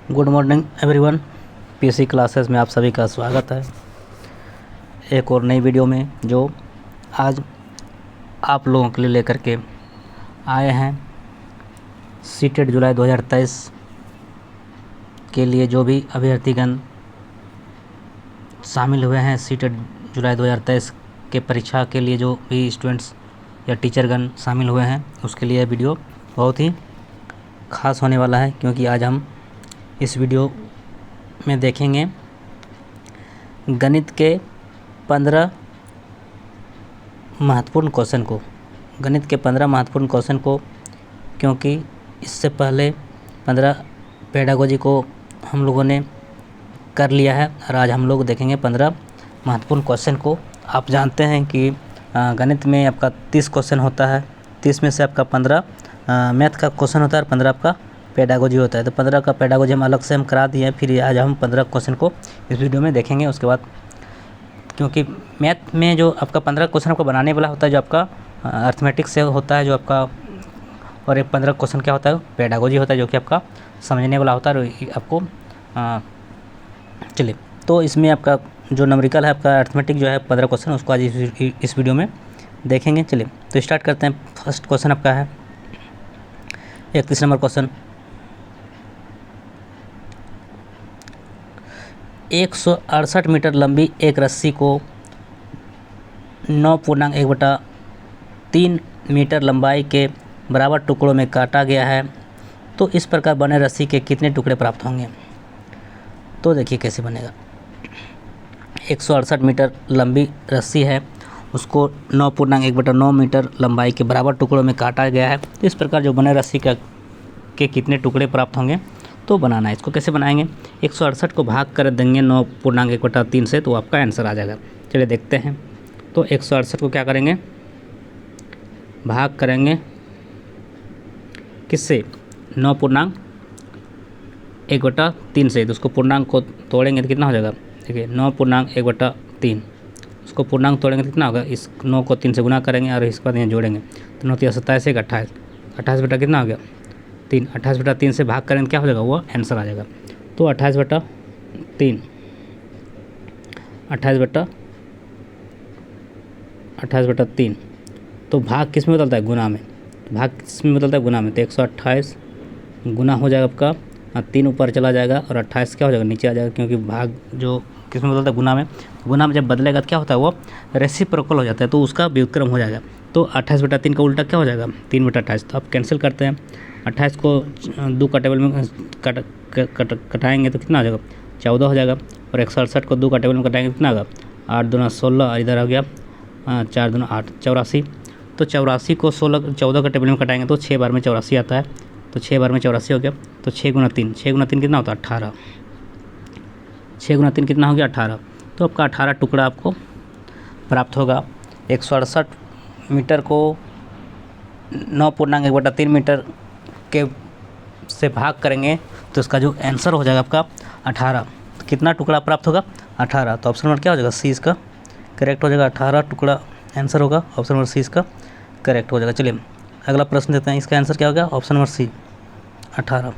Good morning everyone. PSC classes में आप सभी का स्वागत है एक और नई वीडियो में, जो आज आप लोगों के लिए लेकर के आए हैं। सीटेट जुलाई 2023 के लिए जो भी अभ्यर्थीगण शामिल हुए हैं, सीटेट जुलाई 2023 के परीक्षा के लिए जो भी स्टूडेंट्स या टीचरगण शामिल हुए हैं, उसके लिए वीडियो बहुत ही ख़ास होने वाला है, क्योंकि आज हम इस वीडियो में देखेंगे गणित के 15 महत्वपूर्ण क्वेश्चन को। गणित के 15 महत्वपूर्ण क्वेश्चन को, क्योंकि इससे पहले 15 पेडागोजी को हम लोगों ने कर लिया है और आज हम लोग देखेंगे 15 महत्वपूर्ण क्वेश्चन को। आप जानते हैं कि गणित में आपका 30 क्वेश्चन होता है, 30 में से आपका 15 मैथ का क्वेश्चन होता है और 15 आपका पेडागोजी होता है। तो 15 का पेडागोजी हम अलग से करा दिए हैं, फिर आज हम 15 क्वेश्चन को इस वीडियो में देखेंगे। उसके बाद क्योंकि मैथ में जो आपका 15 क्वेश्चन आपको बनाने वाला होता है, जो आपका अर्थमेटिक से होता है जो आपका, और एक 15 क्वेश्चन क्या होता है, पेडागोजी होता है, जो कि आपका समझने वाला होता है और आपको चलिए। तो इसमें आपका जो नंबरिकल है, आपका अर्थमेटिक जो है 15 क्वेश्चन, उसको आज इस वीडियो में देखेंगे। चलिए तो स्टार्ट करते हैं। फर्स्ट क्वेश्चन आपका है 31 नंबर क्वेश्चन। 168 मीटर लंबी एक रस्सी को 9.1/3 मीटर लंबाई के बराबर टुकड़ों में काटा गया है, तो इस प्रकार बने रस्सी के कितने टुकड़े प्राप्त होंगे। तो देखिए कैसे बनेगा। 168 मीटर लंबी रस्सी है, उसको 9.1/9 मीटर लंबाई के बराबर टुकड़ों में काटा गया है, तो इस प्रकार जो बने रस्सी के कितने टुकड़े प्राप्त होंगे, तो बनाना है। इसको कैसे बनाएंगे, 168 को भाग कर देंगे 9.1/3 से, तो आपका आंसर आ जाएगा। चलिए देखते हैं। तो 168 को क्या करेंगे, भाग करेंगे किससे, 9.1/3 से। तो उसको पूर्णांक को तोड़ेंगे तो कितना हो जाएगा, देखिए 9.1/3, उसको पूर्णांक तोड़ेंगे तो कितना होगा, इस 9 को 3 से गुना करेंगे और इसके बाद यहाँ जोड़ेंगे, तो 9 × 27 = 28, 28 बटा कितना हो गया 3, 28/3 से भाग करेंगे क्या हो जाएगा, वो आंसर आ जाएगा। तो 28/3, 28/3, तो भाग किस में बदलता है, गुना में। तो भाग किस में बदलता है, गुना में। तो 128 गुना हो जाएगा आपका, 3 ऊपर चला जाएगा और 28 क्या हो जाएगा, नीचे आ जाएगा, क्योंकि भाग जो किस में बदलता है, गुना में। गुना में जब बदलेगा तो क्या होता है, वो रेसिप्रोकल हो जाता है, तो उसका व्युत्क्रम हो जाएगा। तो 28/3 का उल्टा क्या हो जाएगा, 3/28। तो आप कैंसिल करते हैं, 28 को 2 का टेबल में कटाएंगे तो कितना आ जाएगा, 14 हो जाएगा। और 168 को 2 का टेबल में कटाएंगे कितना होगा, 8 दूना 16, और इधर हो गया 4 दूना 8, 84। तो 84 को 14 का टेबल में कटाएंगे तो 6 बार में 84 आता है, तो 6 बार में 84 हो गया। तो 6 × 3, 6 × 3 कितना होता है, 18, 6 × 3 कितना हो गया, 18। तो आपका 18 टुकड़ा आपको प्राप्त होगा। 168 मीटर को 9.1/3 मीटर के से भाग करेंगे तो इसका जो आंसर हो जाएगा आपका 18। तो कितना टुकड़ा प्राप्त होगा, 18। तो ऑप्शन नंबर क्या हो जाएगा, सी इसका करेक्ट हो जाएगा। 18 टुकड़ा आंसर होगा, ऑप्शन नंबर सी इसका करेक्ट हो जाएगा। चलिए अगला प्रश्न देते हैं, इसका आंसर क्या हो गया, ऑप्शन नंबर सी 18।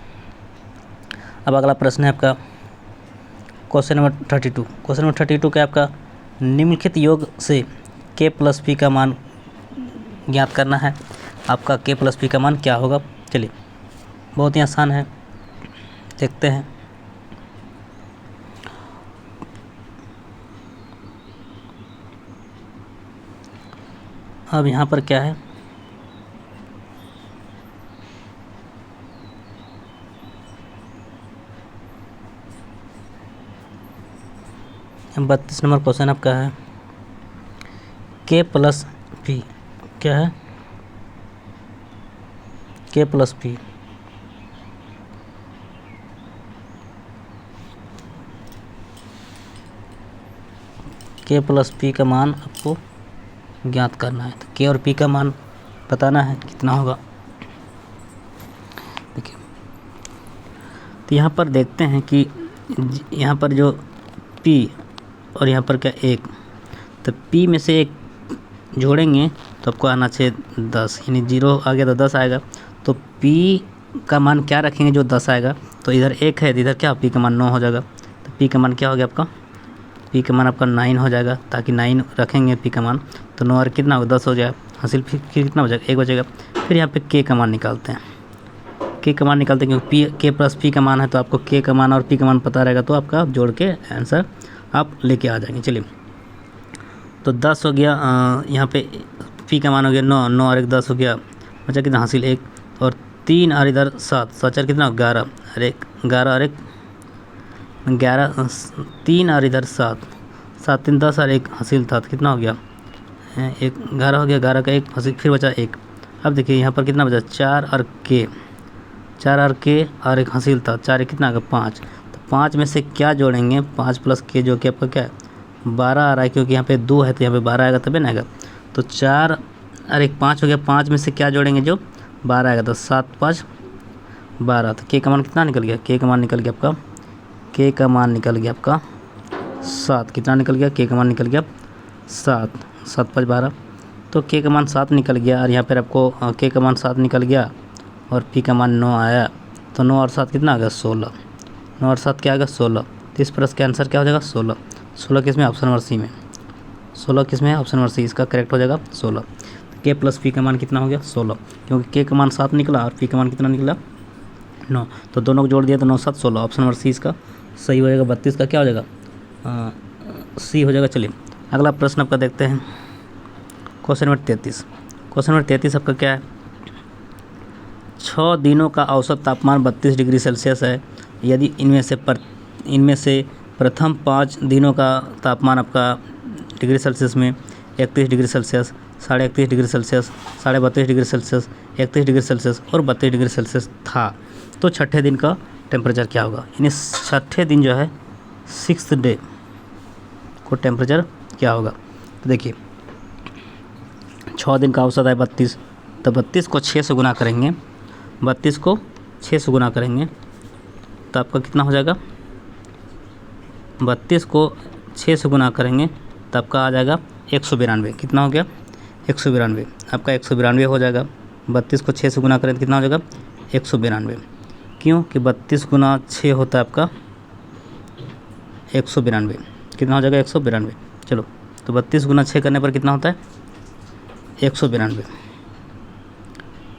अब अगला प्रश्न है आपका क्वेश्चन नंबर 32। क्वेश्चन नंबर 32 का आपका निम्नलिखित योग से k + p का मान ज्ञात करना है। आपका k + p का मान क्या होगा। चलिए बहुत ही आसान है, देखते हैं। अब यहाँ पर क्या है, अब 32 नंबर क्वेश्चन आपका है k + p, क्या है, k + p। k + p का मान आपको ज्ञात करना है। तो k और p का मान बताना है कितना होगा। देखिए तो यहाँ पर देखते हैं कि यहाँ पर जो p और यहाँ पर क्या 1, तो p में से 1 जोड़ेंगे तो आपको आना चाहिए 10, यानी 0 आ गया तो 10 आएगा। तो P का मान क्या रखेंगे जो 10 आएगा, तो इधर 1 है, इधर क्या P का मान 9 हो जाएगा। तो P का मान क्या हो गया आपका, P का मान आपका 9 हो जाएगा, ताकि 9 रखेंगे P का मान, तो 9 और कितना होगा 10 हो जाएगा हासिल। फिर कितना हो जाएगा 1 बचेगा। फिर यहाँ पे K का मान निकालते हैं, K का मान निकालते हैं क्योंकि K प्लस P का मान है, तो आपको K का मान और P का मान पता रहेगा, तो आपका जोड़ के आंसर आप लेके आ जाएंगे। चलिए, तो 10 हो गया, यहाँ पे P का मान हो गया 9, 9 और 1 10 हो गया, बचा कितना हासिल 1, और 3 और इधर 7, 7 4 कितना 11 और 1 11 और 1 11, 3 और इधर 7, 7 3 10 और 1 हासिल था, तो कितना हो गया 1 11 हो गया, 11 का 1 हासिल, फिर बचा 1। अब देखिए यहाँ पर कितना बचा 4 और K, 4 और K और 1 हासिल था, 4 कितना आ गया 5। तो 5 में से क्या जोड़ेंगे, 5 प्लस K जो कि आपका क्या है 12 आ रहा है, क्योंकि यहाँ पे 2 है तो यहाँ पे 12 आएगा तभी ना आएगा। तो 4 और 1 5 हो गया, 5 में से क्या जोड़ेंगे जो 12 आएगा, तो 7 5 12। तो K का मान कितना निकल गया, K का मान निकल गया आपका, K का मान निकल गया आपका 7। कितना निकल गया, K का मान निकल गया 7, 7 5 12। तो K का मान 7 निकल गया, और यहाँ पर आपको K का मान 7 निकल गया और P का मान 9 आया। तो 9 और 7 कितना आ गया 16, 9 और 7 क्या आ गया 16। तो इस प्रश्न का आंसर क्या हो जाएगा 16। 16 किस में, ऑप्शन नंबर सी में, 16 किस में है, ऑप्शन नंबर सी, इसका करेक्ट हो जाएगा 16। K प्लस P का मान कितना हो गया 16, क्योंकि K का मान 7 निकला और P का मान कितना निकला 9, तो दोनों को जोड़ दिया तो 9 7 16, ऑप्शन नंबर सी इसका सही हो जाएगा। 32 का क्या हो जाएगा सी हो जाएगा। चलिए अगला प्रश्न आपका देखते हैं, क्वेश्चन नंबर 33। क्वेश्चन नंबर 33 आपका क्या है, 6 दिनों का औसत तापमान 32 डिग्री सेल्सियस है, यदि इनमें से प्रथम 5 दिनों का तापमान आपका डिग्री सेल्सियस में 31 degree Celsius, 31.5 degree Celsius, 32.5 degree Celsius, 31 degree Celsius और 32 डिग्री सेल्सियस था, तो छठे दिन का टेम्परेचर क्या होगा, यानी छठे दिन जो है 6th डे को टेम्परेचर क्या होगा। तो देखिए 6 दिन का औसत है 32, तो 32 को 6 से गुना करेंगे, 32 को 6 से गुना करेंगे तो आपका कितना हो जाएगा, 32 को 6 से गुना करेंगे तो आपका आ जाएगा 192। कितना हो गया 192, आपका 192 हो जाएगा। 32 को 6 से गुना करें तो कितना हो जाएगा 192, क्यों कि 32 गुना 6 होता है आपका 192, कितना हो जाएगा 192। चलो तो 32 गुना 6 करने पर कितना होता है 192।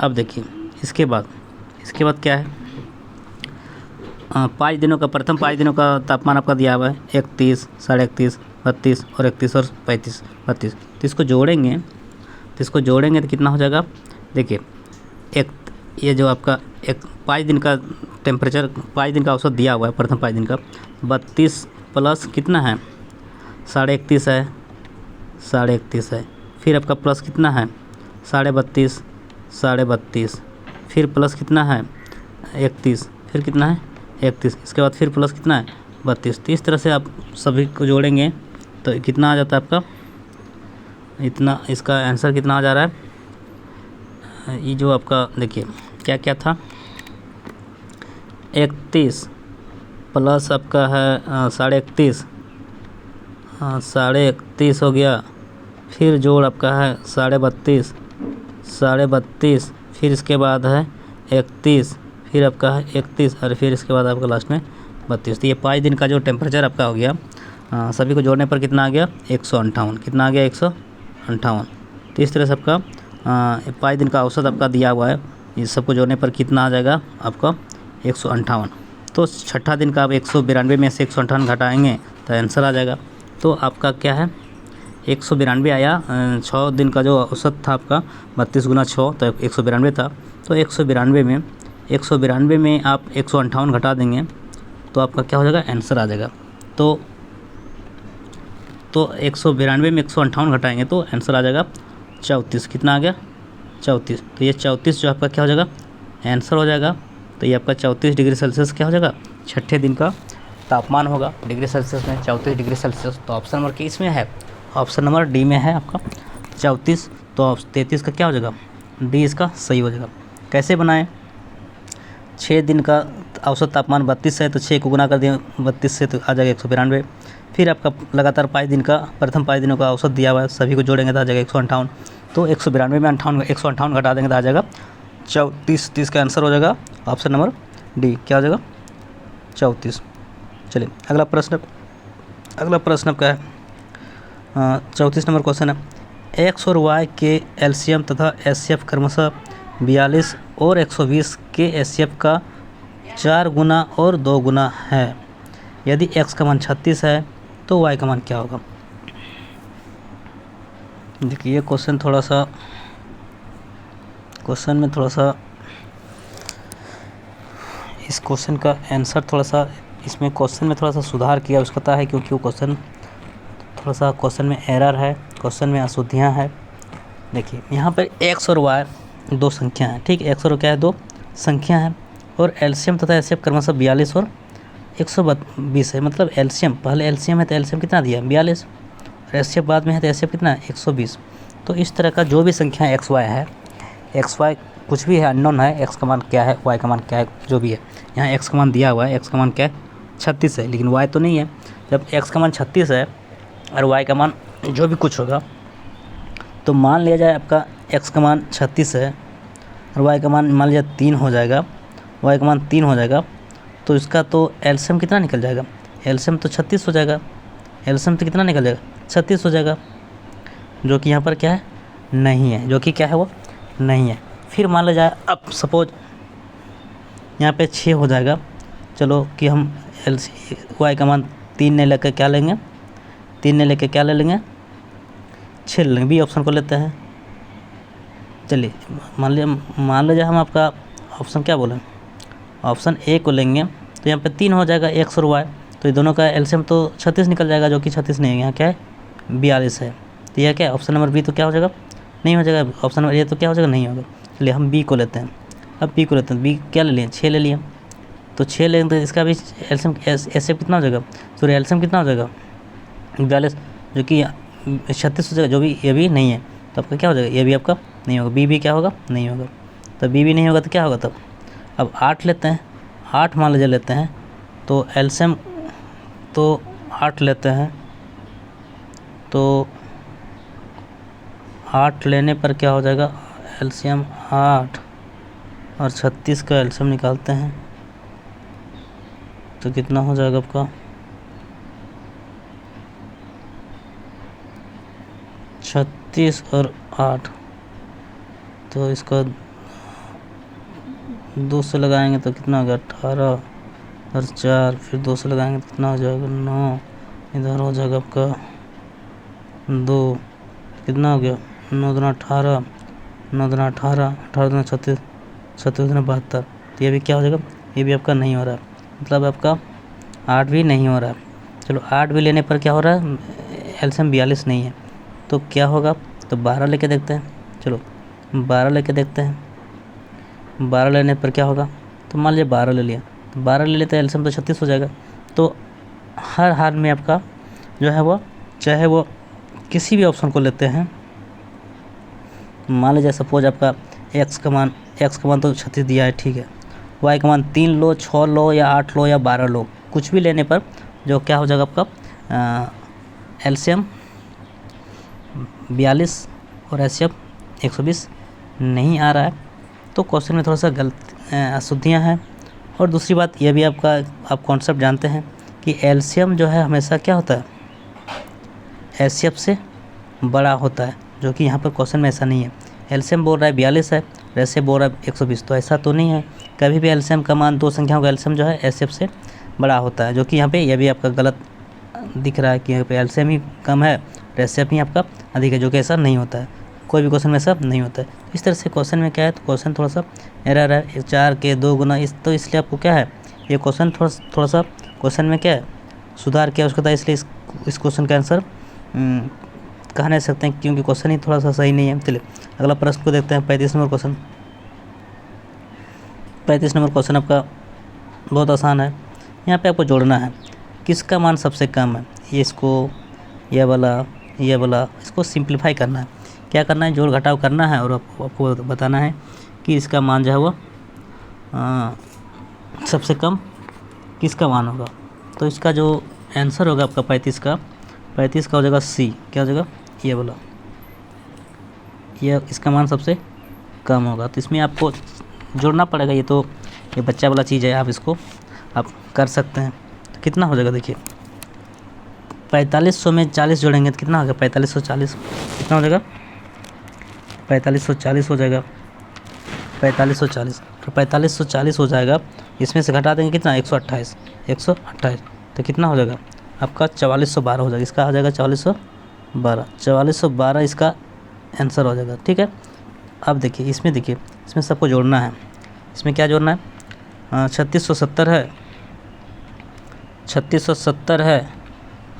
अब देखिए इसके बाद क्या है, 5 दिनों का, प्रथम 5 दिनों का तापमान आपका दिया हुआ है 31, 31.5, 32 और 31 और 32। तो इसको जोड़ेंगे तो कितना हो जाएगा, देखिए ये जो आपका 5 दिन का टेम्परेचर, 5 दिन का औसत दिया हुआ है प्रथम 5 दिन का, 32 प्लस कितना है 31.5 है, 31.5 है, फिर आपका प्लस कितना है 32.5, फिर प्लस कितना है 31, फिर कितना है 31, इसके बाद फिर प्लस कितना है 32। तो इस तरह से आप सभी को जोड़ेंगे तो कितना आ जाता है आपका, इतना, इसका आंसर कितना आ जा रहा है, ये जो आपका देखिए क्या क्या था 31 प्लस आपका है 31.5, 31.5 हो गया, फिर जोड़ आपका है 32.5, फिर इसके बाद है 31, फिर आपका है 31 और फिर इसके बाद आपका लास्ट में 32। तो ये 5 दिन का जो टेम्परेचर आपका हो गया, सभी को जोड़ने पर कितना आ गया 158, कितना आ गया 158। तो इस तरह से आपका 5 दिन का औसत आपका दिया हुआ है, इस सबको जोड़ने पर कितना आ जाएगा आपका 158। तो छठा दिन का आप 192 में से 158 घटाएंगे तो आंसर आ जाएगा। तो आपका क्या है 192 आया। 6 दिन का जो औसत था आपका 32 गुना 6 तो 192 था। तो 192 में आप 158 घटा देंगे तो आपका क्या हो जाएगा आंसर आ जाएगा। तो 192 में 158 घटाएंगे तो आंसर आ जाएगा 34। कितना आ गया 34। तो ये 34 जो आपका क्या हो जाएगा आंसर हो जाएगा। तो ये आपका 34 डिग्री सेल्सियस क्या हो जाएगा छठे दिन का तापमान होगा डिग्री सेल्सियस में 34 डिग्री सेल्सियस। तो ऑप्शन नंबर किस में है, ऑप्शन नंबर डी में है आपका 34। तो 33 का क्या हो जाएगा डी इसका सही हो जाएगा। कैसे बनाएं, 6 दिन का औसत तापमान 32 है तो 6 को गुना कर दिया 32 से तो आ जाएगा 192। फिर आपका लगातार 5 दिन का प्रथम 5 दिनों का औसत दिया हुआ है, सभी को जोड़ेंगे तो आ जाएगा 158। तो 192 में 158 घटा देंगे तो आ जाएगा 34। 30 का आंसर हो जाएगा ऑप्शन नंबर डी, क्या हो जाएगा 34। चलिए अगला प्रश्न आपका है 34 नंबर क्वेश्चन है, एक्स और वाई के एलसीएम तथा एचसीएफ क्रमशः 42 और 120 के एचसीएफ का 4 गुना और 2 गुना है। यदि x का मान 36 है तो y का मान क्या होगा। देखिए क्वेश्चन में थोड़ा सा इस क्वेश्चन का आंसर इसमें क्वेश्चन में थोड़ा सा सुधार किया आवश्यकता है, क्योंकि वो क्वेश्चन में एरर है, क्वेश्चन में अशुद्धियाँ हैं। देखिए यहाँ पर x और y दो संख्या हैं, ठीक है, x और क्या है, दो संख्या हैं, और एलसीएम तथा एचसीएफ क्रमशः 42 और 120 है। मतलब एलसीएम पहले एलसीएम है तो एलसीएम कितना दिया 42, और एचसीएफ बाद में है तो एचसीएफ कितना है 120। तो इस तरह का जो भी संख्या एक्स वाई है, एक्स वाई कुछ भी है अननोन है, एक्स का मान क्या है वाई का मान क्या है जो भी है, यहाँ एक्स का मान दिया हुआ है, एक्स का मान क्या है 36 है, लेकिन वाई तो नहीं है। जब एक्स का मान 36 है और वाई का मान जो भी कुछ होगा, तो मान लिया जाए आपका एक्स का मान 36 है और वाई का मान मान लिया 3 हो जाएगा, वाई का मान 3 हो जाएगा, तो इसका तो एलसीएम कितना निकल जाएगा, एलसीएम तो 36 हो जाएगा, एलसीएम तो कितना निकल जाएगा 36 हो जाएगा, जो कि यहाँ पर क्या है नहीं है, जो कि क्या है वो नहीं है। फिर मान लिया जाए अब सपोज यहाँ पे 6 हो जाएगा, चलो कि हम वाई का मान 3 ने लेकर क्या लेंगे, 3 ने लेकर क्या ले लेंगे 6 ले लेंगे, बी ऑप्शन को लेते हैं। चलिए मान लीजिए हम आपका ऑप्शन क्या बोलें, ऑप्शन ए को लेंगे, तो यहाँ पे 3 हो जाएगा एक्स और वाई, तो ये दोनों का एलसीएम तो 36 निकल जाएगा, जो कि 36 नहीं है, यहाँ क्या है 42 है। तो यह क्या ऑप्शन नंबर बी तो क्या हो जाएगा नहीं हो जाएगा, ऑप्शन नंबर ए तो क्या हो जाएगा नहीं होगा। चलिए हम बी को लेते हैं, अब बी को लेते हैं, बी क्या ले लिए 6 ले लिए, तो 6 लेंगे तो इसका भी एलसीएम एचसीएफ कितना हो जाएगा, सॉरी एलसीएम कितना हो जाएगा 42, जो कि 36 हो जाएगा, जो भी ये भी नहीं है, तो आपका क्या हो जाएगा ये भी आपका नहीं होगा, बी भी क्या होगा नहीं होगा। तो बी भी नहीं होगा तो क्या होगा तब, अब 8 लेते हैं, 8 मान लीजिए लेते हैं, तो एलसीएम तो 8 लेते हैं, तो 8 लेने पर क्या हो जाएगा एलसीएम 8 और 36 का एलसीएम निकालते हैं, तो कितना हो जाएगा आपका 36 और 8, तो इसका 2 से लगाएंगे तो कितना हो गया 18 और 4, फिर 2 से लगाएंगे तो कितना हो जाएगा 9, इधर हो जाएगा आपका 2, कितना हो गया 9 दूना 18, 9 दूना 18, 18 दूना 36, 36 दूना 72, तो ये भी क्या हो जाएगा ये भी आपका नहीं हो रहा है, मतलब आपका 8 भी नहीं हो रहा है। चलो 8 भी लेने पर क्या हो रहा है एलसीएम 42 नहीं है, तो क्या होगा, तो 12 लेके देखते हैं, चलो 12 लेके देखते हैं, 12 लेने पर क्या होगा, तो मान लीजिए 12 ले लिया, तो 12 ले लेते हैं एलसीएम तो 36 हो जाएगा। तो हर हाल में आपका जो है वो चाहे वो किसी भी ऑप्शन को लेते हैं, मान लीजिए सपोज आपका एक्स का मान तो 36 दिया है, ठीक है, वाई का मान 3 लो 6 लो या 8 लो या 12 लो, कुछ भी लेने पर जो क्या हो जाएगा आपका एलसीएम 42 और एचसीएफ 120 नहीं आ रहा है। तो क्वेश्चन में थोड़ा सा गलत अशुद्धियाँ हैं। और दूसरी बात यह भी आप कॉन्सेप्ट जानते हैं कि एलसीएम जो है हमेशा क्या होता है एचसीएफ से बड़ा होता है, जो कि यहाँ पर क्वेश्चन में ऐसा नहीं है। एलसीएम बोल रहा है 42 है, एचसीएफ बोल रहा है 120, तो ऐसा तो नहीं है। कभी भी एलसीएम का मान दो संख्याओं का एलसीएम जो है एचसीएफ से बड़ा होता है, जो कि यहाँ पे यह भी आपका गलत दिख रहा है कि यहाँ पे एलसीएम ही कम है, एचसीएफ ही आपका अधिक है, जो कि ऐसा नहीं होता है। कोई भी क्वेश्चन में ऐसा नहीं होता है। इस तरह से क्वेश्चन में क्या है, तो क्वेश्चन थोड़ा सा एरर है, 4 के 2 गुना तो इसलिए आपको क्या है ये क्वेश्चन थोड़ा सा क्वेश्चन में क्या है सुधार किया उसका था, इसलिए इस क्वेश्चन का आंसर कह नहीं सकते हैं, क्योंकि क्वेश्चन ही थोड़ा सा सही नहीं है। चलिए अगला प्रश्न को देखते हैं, 35 नंबर क्वेश्चन। 35 नंबर क्वेश्चन आपका बहुत आसान है। यहाँ पे आपको जोड़ना है किसका मान सबसे कम है, ये वाला इसको सिंप्लीफाई करना है। क्या करना है, जोड़ घटाव करना है और आपको बताना है कि इसका मान जो है वो सबसे कम किसका मान होगा। तो इसका जो आंसर होगा आपका 35 का हो जाएगा सी, क्या हो जाएगा ये इसका मान सबसे कम होगा। तो इसमें आपको जोड़ना पड़ेगा, ये बच्चा वाला चीज़ है, आप इसको आप कर सकते हैं। तो कितना हो जाएगा देखिए, 4500 में 40 जोड़ेंगे तो कितना हो गया, 4540 कितना हो जाएगा, 4540 हो जाएगा, 4540। तो 4540 हो जाएगा, इसमें से घटा देंगे कितना, 128 तो कितना हो जाएगा आपका 4412 हो जाएगा। इसका आ जाएगा 4412 इसका आंसर हो जाएगा। ठीक है, अब देखिए इसमें सबको जोड़ना है। इसमें क्या जोड़ना है, 3670 है, 3670 है,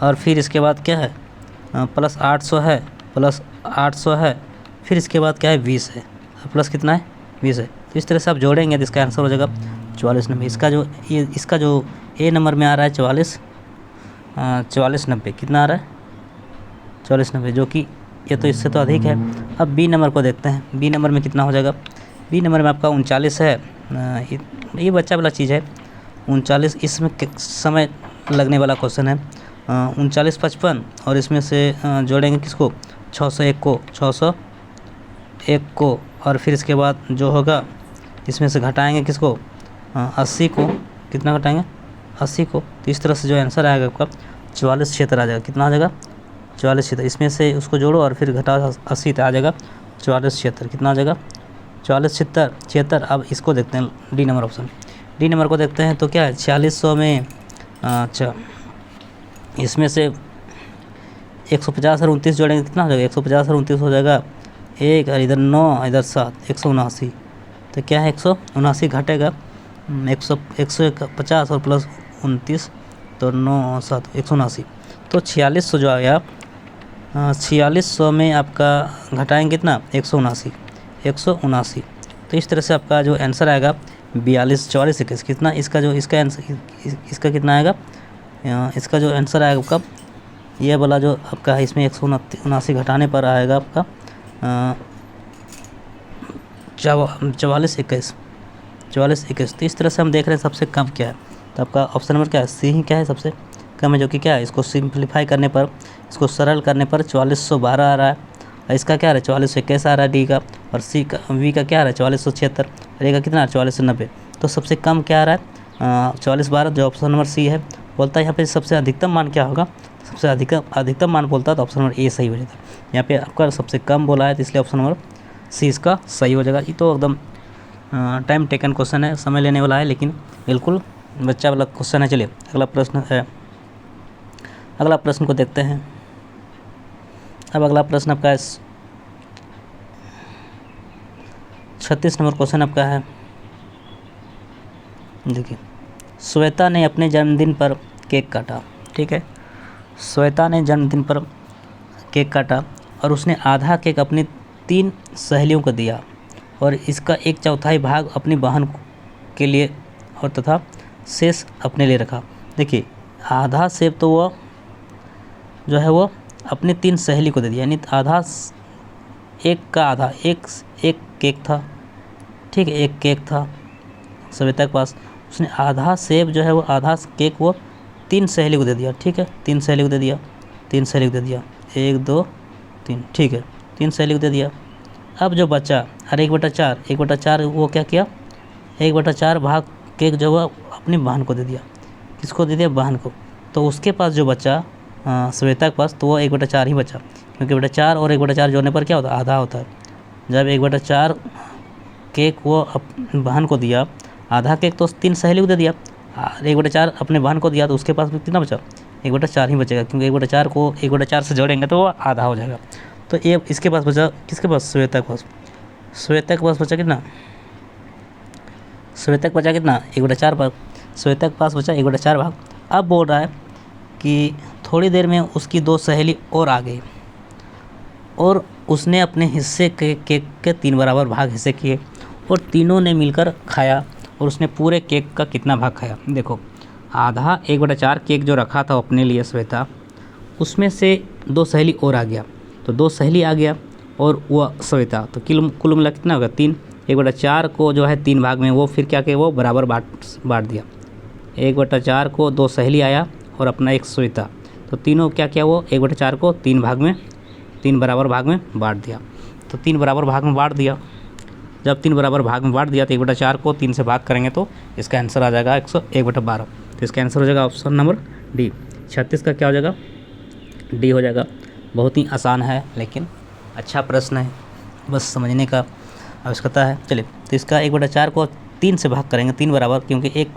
और फिर इसके बाद क्या है, प्लस 800 है, फिर इसके बाद क्या है 20 है, प्लस कितना है 20 है। तो इस तरह से आप जोड़ेंगे तो इसका आंसर हो जाएगा 4490। इसका जो ए नंबर में आ रहा है 4490 कितना आ रहा है, 4490, जो कि ये तो इससे तो अधिक है। अब बी नंबर को देखते हैं, बी नंबर में कितना हो जाएगा। बी नंबर में आपका 39 है, ये बच्चा वाला चीज़ है 39, इसमें समय लगने वाला क्वेश्चन है। 3955 और इसमें से जोड़ेंगे किसको, 601 को, और फिर इसके बाद जो होगा इसमें से घटाएंगे किसको, 80 को, कितना घटाएंगे 80 को। तो इस तरह से जो आंसर आएगा आपका 4476 आ जाएगा। कितना आ जाएगा 4476, इसमें से उसको जोड़ो और फिर घटाओ 80 तो आ जाएगा 4476। कितना आ जाएगा 4476। अब इसको देखते हैं D number option, D number को देखते हैं तो क्या है 4600 में, अच्छा इसमें से 150 और 29 जोड़ेंगे कितना हो जाएगा, 150 और 29 हो जाएगा 1, और इधर 9 इधर 7, 179। तो क्या है 179 घटेगा 150 और प्लस 29 तो 9 7 179। तो 4600 जो आया, 4600 में आपका घटाएंगे कितना 179। तो इस तरह से आपका जो आंसर आएगा 42 44 21 कितना, इसका आंसर इसका कितना आएगा, इसका जो आंसर आएगा आपका ये वाला जो आपका है, इसमें 179 घटाने पर आएगा आपका 44 21। तो इस तरह से हम देख रहे हैं सबसे कम क्या है। तो आपका ऑप्शन नंबर क्या है, सी ही क्या है सबसे कम है, जो कि क्या है, इसको सिंप्लीफाई करने पर, इसको सरल करने पर 4412 आ रहा है, और इसका क्या आ रहा है 4421 आ रहा है डी का, और सी का वी का क्या आ रहा है 4476, और ए का कितना 4490। तो सबसे कम क्या आ रहा है 4412, जो ऑप्शन नंबर सी है। बोलता है यहाँ पे सबसे अधिकतम मान क्या होगा, सबसे अधिकतम मान बोलता है तो ऑप्शन नंबर ए सही हो जाता है। यहाँ पे आपका सबसे कम बोला है तो इसलिए ऑप्शन नंबर सी इसका सही हो जाएगा। ये तो एकदम टाइम टेकन क्वेश्चन है, समय लेने वाला है, लेकिन बिल्कुल बच्चा वाला क्वेश्चन है। चलिए अगला प्रश्न है, अगला प्रश्न को देखते हैं। अब अगला प्रश्न आपका 36 नंबर क्वेश्चन आपका है। देखिए, श्वेता ने अपने जन्मदिन पर केक काटा। ठीक है, श्वेता ने जन्मदिन पर केक काटा और उसने आधा केक अपनी 3 सहेलियों को दिया और इसका 1/4 भाग अपनी बहन के लिए और तथा शेष अपने लिए रखा। देखिए, आधा सेब तो वो जो है वो अपनी 3 सहेली को दे दिया, यानी आधा, एक का आधा, एक केक था। ठीक है, एक केक था श्वेता के पास, उसने आधा सेब जो है वो आधा केक वो 3 सहेली को दे दिया। ठीक है, 3 सहेली को दे दिया, 1 2 3। ठीक है, 3 सहेली को दे दिया। अब जो बचा, और 1/4 वो क्या किया, 1/4 भाग केक जो वो अपनी बहन को दे दिया। किसको दे दिया, बहन को। तो उसके पास जो बचा श्वेता के पास, तो वो 1/4 ही बचा, क्योंकि 1/4 और 1/4 जोड़ने पर क्या होता है, आधा होता है। जब 1/4 केक वो बहन को दिया, आधा केक तो 3 सहेली को दे दिया, 1/4 अपने बहन को दिया, तो उसके पास भी कितना बचा, 1/4 ही बचेगा, क्योंकि 1/4 को 1/4 से जोड़ेंगे तो वो आधा हो जाएगा। तो ये इसके पास बचा, किसके पास, श्वेता के पास। श्वेता के पास बचा कितना, 1/4 भाग। श्वेता के पास बचा 1/4 भाग। अब बोल रहा है कि थोड़ी देर में उसकी 2 सहेली और आ गई और उसने अपने हिस्से के केक के 3 बराबर भाग हिस्से किए और तीनों ने मिलकर खाया, और उसने पूरे केक का कितना भाग खाया। देखो, आधा 1/4 केक जो रखा था अपने लिए श्वेता, उसमें से 2 सहेली और आ गया, तो 2 सहेली आ गया और वह श्वेता, तो कुल मिला कितना होगा 3। 1/4 को जो है 3 भाग में वो फिर क्या किया, वो बराबर बांट दिया। 1/4 को 2 सहेली आया और अपना एक श्वेता, तो तीनों क्या किया, वो 1/4 को 3 बराबर भाग में बांट दिया। तो 3 बराबर भाग में बांट दिया। जब 3 बराबर भाग में बांट दिया तो 1/4 को 3 से भाग करेंगे तो इसका आंसर आ जाएगा 1/12। तो इसका आंसर हो जाएगा ऑप्शन नंबर डी। 36 का क्या हो जाएगा? डी हो जाएगा। बहुत ही आसान है लेकिन अच्छा प्रश्न है, बस समझने का आवश्यकता है। चलिए, तो इसका 1/4 को 3 से भाग करेंगे, 3 बराबर, क्योंकि एक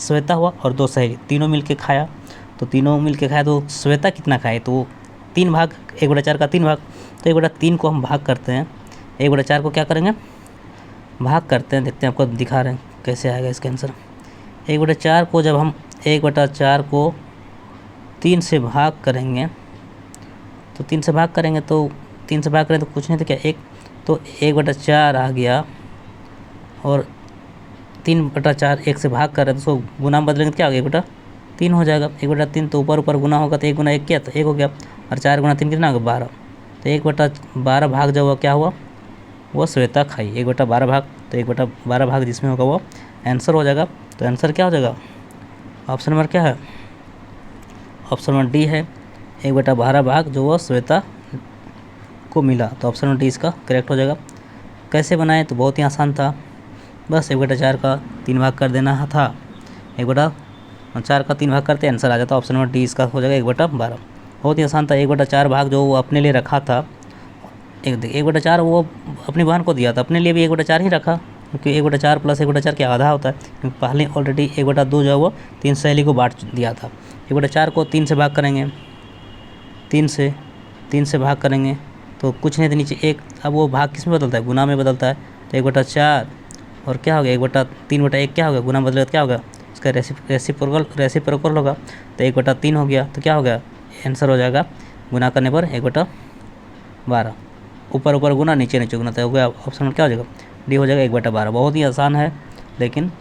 श्वेता हुआ और 2 सहेली, तीनों मिल के खाया। तो तीनों मिल के खाया तो श्वेता कितना खाए? तो 3 भाग, 1/4 का 3 भाग, तो 1/3 को हम भाग करते हैं। 1/4 को क्या करेंगे? भाग करते हैं। देखते हैं, आपको दिखा रहे हैं कैसे आएगा इसका आंसर। 1/4 को जब हम 1/4 को 3 से भाग करेंगे तो 3 से भाग करेंगे तो 3 से भाग करें तो कुछ नहीं तो क्या 1, तो 1/4 आ गया और 3/4 1 से भाग कर रहे हैं तो उसको गुना में बदलेंगे तो क्या हो गया? 1/3 हो जाएगा। 1/3 तो ऊपर ऊपर गुना होगा तो 1 गुना 1 क्या? तो 1 हो गया, और 4 गुना 3 कितना होगा? 12। तो 1/12 भाग जब हुआ क्या हुआ? वो श्वेता खाई। 1/12 भाग, तो 1/12 भाग जिसमें होगा वो आंसर हो जाएगा। तो आंसर क्या हो जाएगा? ऑप्शन नंबर क्या है? ऑप्शन नंबर डी है, 1/12 भाग जो वो श्वेता को मिला। तो ऑप्शन नंबर डी इसका करेक्ट हो जाएगा। कैसे बनाए? तो बहुत ही आसान था, बस 1/4 का 3 भाग कर देना था। 1/4 का 3 भाग करते आंसर आ जाता। ऑप्शन नंबर डी इसका हो जाएगा 1/12। बहुत ही आसान था। 1/4 भाग जो वो अपने लिए रखा था, 1/4 वो अपनी बहन को दिया था, अपने लिए भी 1/4 ही रखा, क्योंकि 1/4 प्लस 1/4 क्या आधा होता है, क्योंकि पहले ऑलरेडी 1/2 जो है वो 3 सहेली को बांट दिया था। 1/4 को 3 से भाग करेंगे, 3 से भाग करेंगे तो कुछ नहीं तो नीचे 1। अब वो भाग किस में बदलता है? गुना में बदलता है। तो 1/4 और क्या हो गया? 1/3/1 क्या होगा? गुना बदलेगा तो क्या होगा? इसका रेसिप्रोकल होगा। तो 1/3 हो गया तो क्या हो गया? आंसर हो जाएगा गुना करने पर 1/12। ऊपर ऊपर गुना, नीचे नीचे गुना, तो हो गया ऑप्शन क्या हो जाएगा? डी हो जाएगा 1/12। बहुत ही आसान है लेकिन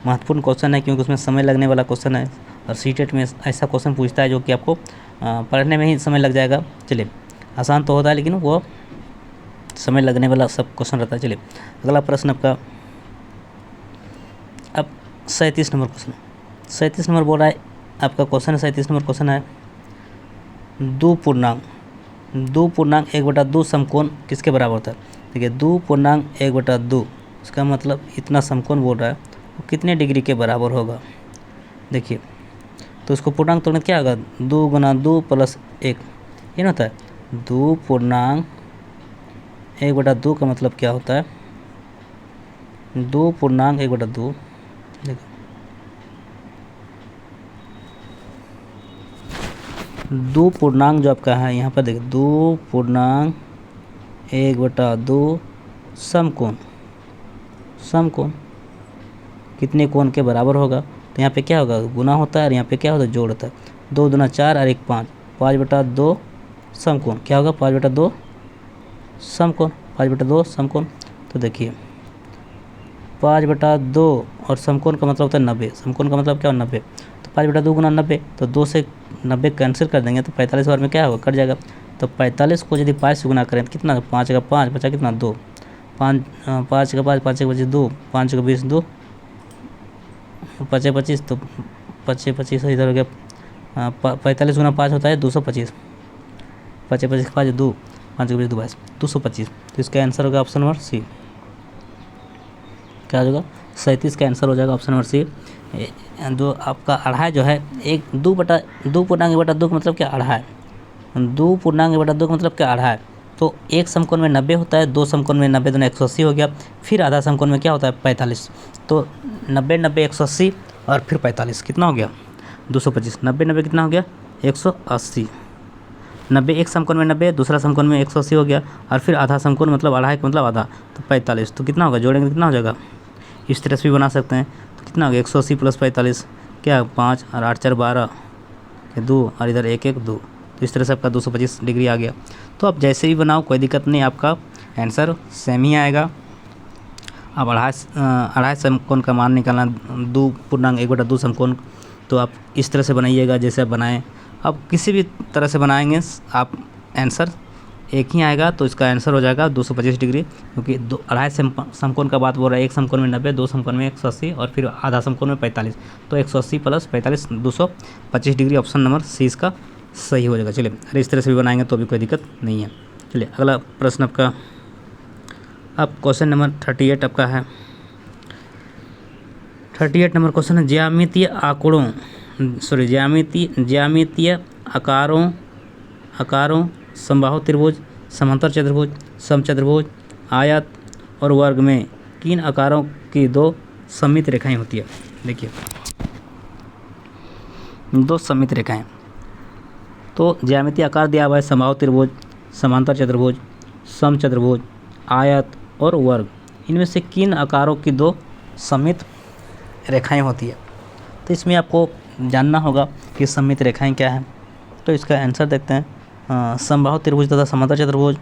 महत्वपूर्ण क्वेश्चन है, क्योंकि उसमें समय लगने वाला क्वेश्चन है, और सीटेट में ऐसा क्वेश्चन पूछता है जो कि आपको पढ़ने में ही समय लग जाएगा। चलिए, आसान तो होता है लेकिन वो समय लगने वाला सब क्वेश्चन रहता है। चलिए, अगला प्रश्न आपका अब 37 नंबर क्वेश्चन। 37 नंबर बोल रहा है आपका क्वेश्चन है, 37 नंबर क्वेश्चन है, दो पूर्णांक 1/2 समकोण किसके बराबर होता है? देखिए, 2.1/2, इसका मतलब इतना समकोण बोल रहा है, वो कितने डिग्री के बराबर होगा? देखिए, तो उसको पूर्णांक तोड़ने क्या होगा? 2 गुना 2 प्लस 1, ये ना होता है। 2.1/2 का मतलब क्या होता है? 2.1/2, देखो 2 पूर्णांक जो आपका है यहाँ पर, देखिए 2.1/2 समकोण कितने कोण के बराबर होगा? तो यहाँ पे क्या होगा? गुना होता है, और यहाँ पे क्या होता है? जोड़ होता है। 2 दूना 4 और 1 5, 5/2 समकोण क्या होगा? 5/2 समकोण, 5/2 समकोण। तो देखिए 5/2 और समकोण का मतलब होता है 90। समकोण का मतलब क्या हो? 90। तो 5/2 गुना 90, तो 2 से 90 कैंसिल कर देंगे तो 45 बार में क्या होगा? कट जाएगा। तो 45 को यदि 5 से गुना करें तो कितना? 5 का 5 बचा कितना? 2। 5 का 5, 5 का 2, 5 का 20, 2 5 25, तो 25 इधर हो गया। 45 गुना 5 होता है 225, 5 25 5 2, 5 का 20 22, 225। तो इसका आंसर होगा ऑप्शन नंबर सी। क्या हो जाएगा? 37 का आंसर हो जाएगा ऑप्शन नंबर सी। जो आपका अढ़ाई जो है, 2 पूर्णांक 1/2 का मतलब क्या? अढ़ाई। 2 पूर्णांक 1/2 का मतलब क्या? अढ़ाई। तो एक समकोण में 90 होता है, 2 समकोण में 90 दूना 180 हो गया, फिर आधा समकोण में क्या होता है? 45। तो 90 90 180 और फिर 45 कितना हो गया? 225। 90 90 कितना हो गया? 180। 90 एक समकोण में 90, दूसरा समकोण में 180 हो गया, और फिर आधा समकोण मतलब अढ़ाई का मतलब आधा, तो 45। तो कितना होगा? जोड़ेंगे कितना हो जाएगा? इस तरह से भी बना सकते हैं। तो कितना हो गया? 180 प्लस 45 क्या? 5 और 8 4 12, 2 और इधर 1 1 2। तो इस तरह से आपका 225 डिग्री आ गया। तो आप जैसे भी बनाओ कोई दिक्कत नहीं, आपका आंसर सेम ही आएगा। अब अढ़ाई समकोण का मान निकालना, 2.1/2 समकोण, तो आप इस तरह से बनाइएगा जैसे आप बनाएं। अब किसी भी तरह से बनाएंगे आप आंसर एक ही आएगा। तो इसका आंसर हो जाएगा 225 डिग्री, क्योंकि अढ़ाई समकोण का बात बोल रहा है। एक समकोण में 90, 2 समकोण में 180 और फिर आधा समकोण में 45। तो 180 plus 45 225 degree, option number c इसका सही हो जाएगा। चलिए, अरे इस तरह से भी बनाएंगे तो भी कोई दिक्कत नहीं है। चलिए, अगला प्रश्न आपका अब क्वेश्चन नंबर 38 आपका है। 38 नंबर क्वेश्चन है ज्यामितीय ज्यामितीय आकारों समबाहु त्रिभुज, समांतर चतुर्भुज, समचतुर्भुज, आयत और वर्ग में किन आकारों की दो सममित रेखाएं होती है। देखिए दो सममित रेखाएं, तो ज्यामितीय आकार दिया हुआ है समबाहु त्रिभुज, समांतर चतुर्भुज, समचतुर्भुज, आयत और वर्ग। इनमें से किन आकारों की दो सममित रेखाएं होती है। तो इसमें आपको जानना होगा कि सममित रेखाएं क्या हैं। तो इसका आंसर देखते हैं। समबाहु त्रिभुज तथा समांतर चतुर्भुज,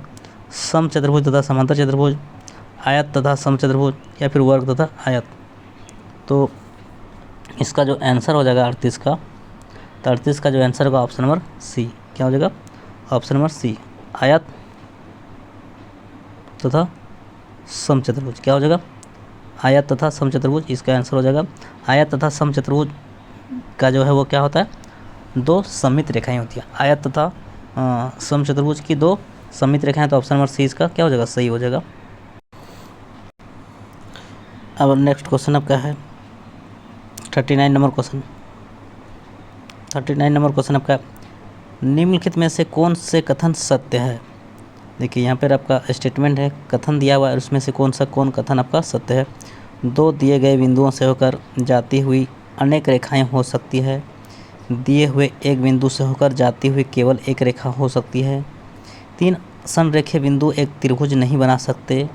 समचतुर्भुज तथा समांतर चतुर्भुज, आयत तथा समचतुर्भुज या फिर वर्ग तथा आयत। तो इसका जो आंसर हो जाएगा 38 का, तो 38 का जो आंसर होगा ऑप्शन नंबर सी। क्या हो जाएगा? ऑप्शन नंबर सी, आयत तथा समचतुर्भुज। क्या हो जाएगा? आयत तथा समचतुर्भुज। इसका आंसर हो जाएगा आयत तथा समचतुर्भुज का जो है वो क्या होता है, दो सममित रेखाएं होती है। आयत तथा समचतुर्भुज की दो सममित रेखाएं, तो ऑप्शन नंबर सी इसका क्या हो जाएगा? सही हो जाएगा। अब नेक्स्ट क्वेश्चन आपका है 39 नंबर क्वेश्चन। 39 नंबर क्वेश्चन आपका निम्नलिखित में से कौन से कथन सत्य है। देखिए यहाँ पर आपका स्टेटमेंट है, कथन दिया हुआ है, उसमें से कौन कथन आपका सत्य है। दो दिए गए बिंदुओं से होकर जाती हुई अनेक रेखाएं हो सकती है। दिए हुए एक बिंदु से होकर जाती हुई केवल एक रेखा हो सकती है। तीन संरेखीय बिंदु एक त्रिभुज नहीं बना सकते।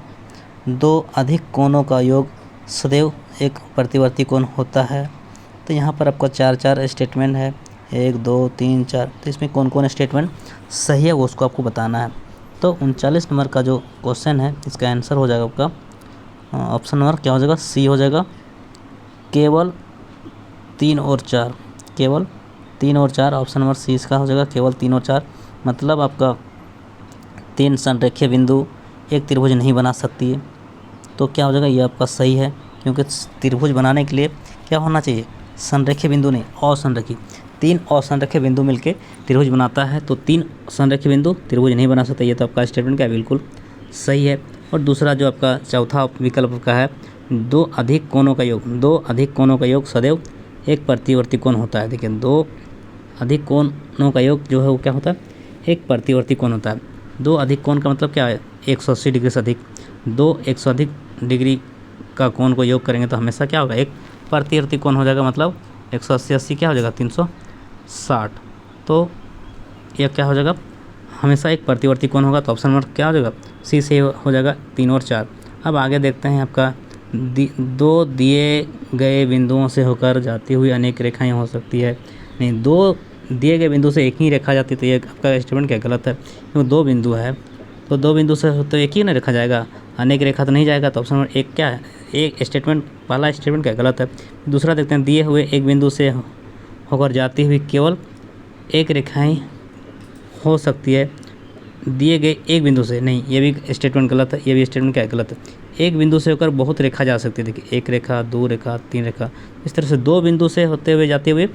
दो अधिक कोणों का योग सदैव एक प्रतिवर्ती कोण होता है। तो यहाँ पर आपका चार स्टेटमेंट है, 1 2 3 4। तो इसमें कौन स्टेटमेंट सही है वो उसको आपको बताना है। तो 39 नंबर का जो क्वेश्चन है इसका आंसर हो जाएगा आपका ऑप्शन नंबर क्या हो जाएगा? सी हो जाएगा, केवल 3 और 4। केवल 3 और 4, ऑप्शन नंबर सी इसका हो जाएगा केवल 3 और 4। मतलब आपका 3 संरेखीय बिंदु एक त्रिभुज नहीं बना सकती है। तो क्या हो जाएगा? ये आपका सही है, क्योंकि त्रिभुज बनाने के लिए क्या होना चाहिए? संरेखीय बिंदु नहीं, असंरेखीय। 3 असंरेखीय बिंदु मिलके त्रिभुज बनाता है, तो 3 संरेखीय बिंदु त्रिभुज नहीं बना सकते। ये तो आपका स्टेटमेंट क्या बिल्कुल सही है। और दूसरा जो आपका चौथा विकल्प का है, दो अधिक कोणों का योग सदैव एक प्रतिवर्ती कोण होता है। देखिए दो अधिक कोणों का योग जो है वो क्या होता है? एक प्रतिवर्ती कोण होता है। दो अधिक कोण का मतलब क्या है? 180 डिग्री से अधिक। दो 180 डिग्री का कोण को योग करेंगे तो हमेशा क्या होगा? एक प्रतिवर्ती कोण हो जाएगा। मतलब 180 क्या हो जाएगा? 360। तो यह क्या हो जाएगा? हमेशा एक प्रतिवर्ती कोण होगा। तो ऑप्शन नंबर क्या हो जाएगा? सी से हो जाएगा 3 और 4। अब आगे देखते हैं आपका दो दिए गए बिंदुओं से होकर जाती हुई अनेक रेखाएं हो सकती है। नहीं, दो दिए गए बिंदु से एक ही रेखा जाती है, तो ये आपका स्टेटमेंट क्या गलत है, क्योंकि दो बिंदु है तो दो बिंदु से तो एक ही ना रेखा जाएगा, अनेक रेखा तो नहीं जाएगा। तो ऑप्शन नंबर 1 क्या है? एक स्टेटमेंट, पहला स्टेटमेंट क्या गलत है। दूसरा देखते हैं, दिए हुए एक बिंदु से होकर जाती हुई केवल एक रेखाएं हो सकती है। दिए गए एक बिंदु से नहीं, ये भी स्टेटमेंट गलत है। ये भी स्टेटमेंट क्या गलत है। एक बिंदु से होकर बहुत रेखा जा सकती है। देखिए 1 रेखा, 2 रेखा, 3 रेखा, इस तरह से दो बिंदु से होते हुए जाते हुए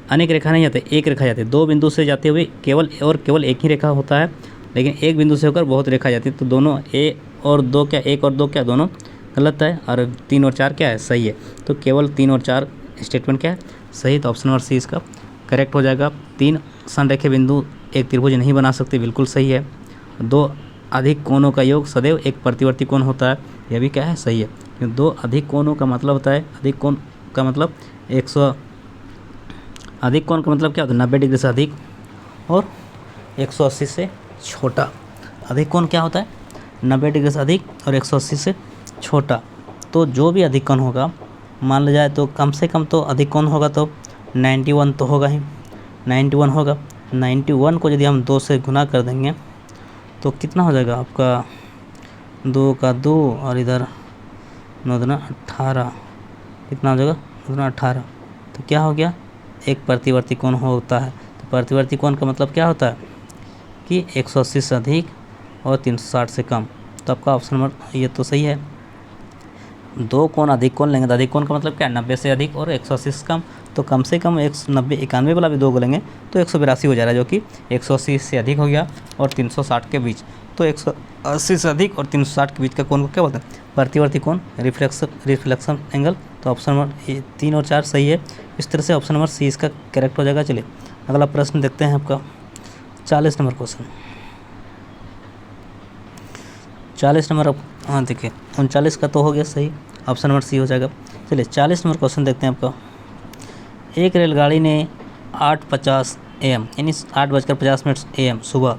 अनेक रेखा नहीं जाते, एक रेखा जाती है। दो बिंदु से जाते हुए केवल एक ही रेखा होता है, लेकिन एक बिंदु से होकर बहुत रेखा जाती है। तो दोनों एक और दो क्या दोनों गलत है, और 3 और 4 क्या है? सही है। तो केवल 3 और 4 स्टेटमेंट क्या है? सही। तो ऑप्शन नंबर सी इसका करेक्ट हो जाएगा। 3 संरेखीय बिंदु एक त्रिभुज नहीं बना सकते, बिल्कुल सही है। दो अधिक कोणों का योग सदैव एक प्रतिवर्ती कोण होता है, यह भी क्या है? सही है। क्योंकि दो अधिक कोणों का मतलब होता है, अधिक कोण का मतलब 100, अधिक कोण का मतलब क्या होता है? 90 डिग्री से अधिक और 180 से छोटा। अधिक कोण क्या होता है? 90 डिग्री से अधिक और 180 से छोटा। तो जो भी अधिक कोण होगा, मान लिया जाए तो कम से कम तो अधिक कोण होगा तो 91 तो होगा ही, 91 होगा। 91 को यदि हम 2 से गुना कर देंगे तो कितना हो जाएगा आपका? 2 का 2 और इधर 9 दूना 18, कितना हो जाएगा? 9 दूना 18। तो क्या हो गया? एक प्रतिवर्ती कोण होता है। तो प्रतिवर्ती कोण का मतलब क्या होता है कि 180 से अधिक और 360 से कम। तो आपका ऑप्शन नंबर ये तो सही है। दो कोण अधिक कोण लेंगे तो अधिक कोण का मतलब क्या है 90 से अधिक और 180 से कम, तो कम से कम 190 91 वाला भी दो को लेंगे तो 182 हो जा रहा है, जो कि 180 से अधिक हो गया और 360 के बीच। तो 180 से अधिक और 360 के बीच का कोण को क्या बोलते हैं? प्रतिवर्ती कोण, रिफ्लेक्शन एंगल। तो ऑप्शन नंबर 3 और 4 सही है। इस तरह से ऑप्शन नंबर सी इसका करेक्ट हो जाएगा। चलिए अगला प्रश्न देखते हैं आपका 40 नंबर क्वेश्चन। 40 नंबर हाँ देखिए 39 का तो हो गया सही, ऑप्शन नंबर सी हो जाएगा। चलिए 40 नंबर क्वेश्चन देखते हैं आपका। एक रेलगाड़ी ने 8:50 AM यानी 8:50 AM सुबह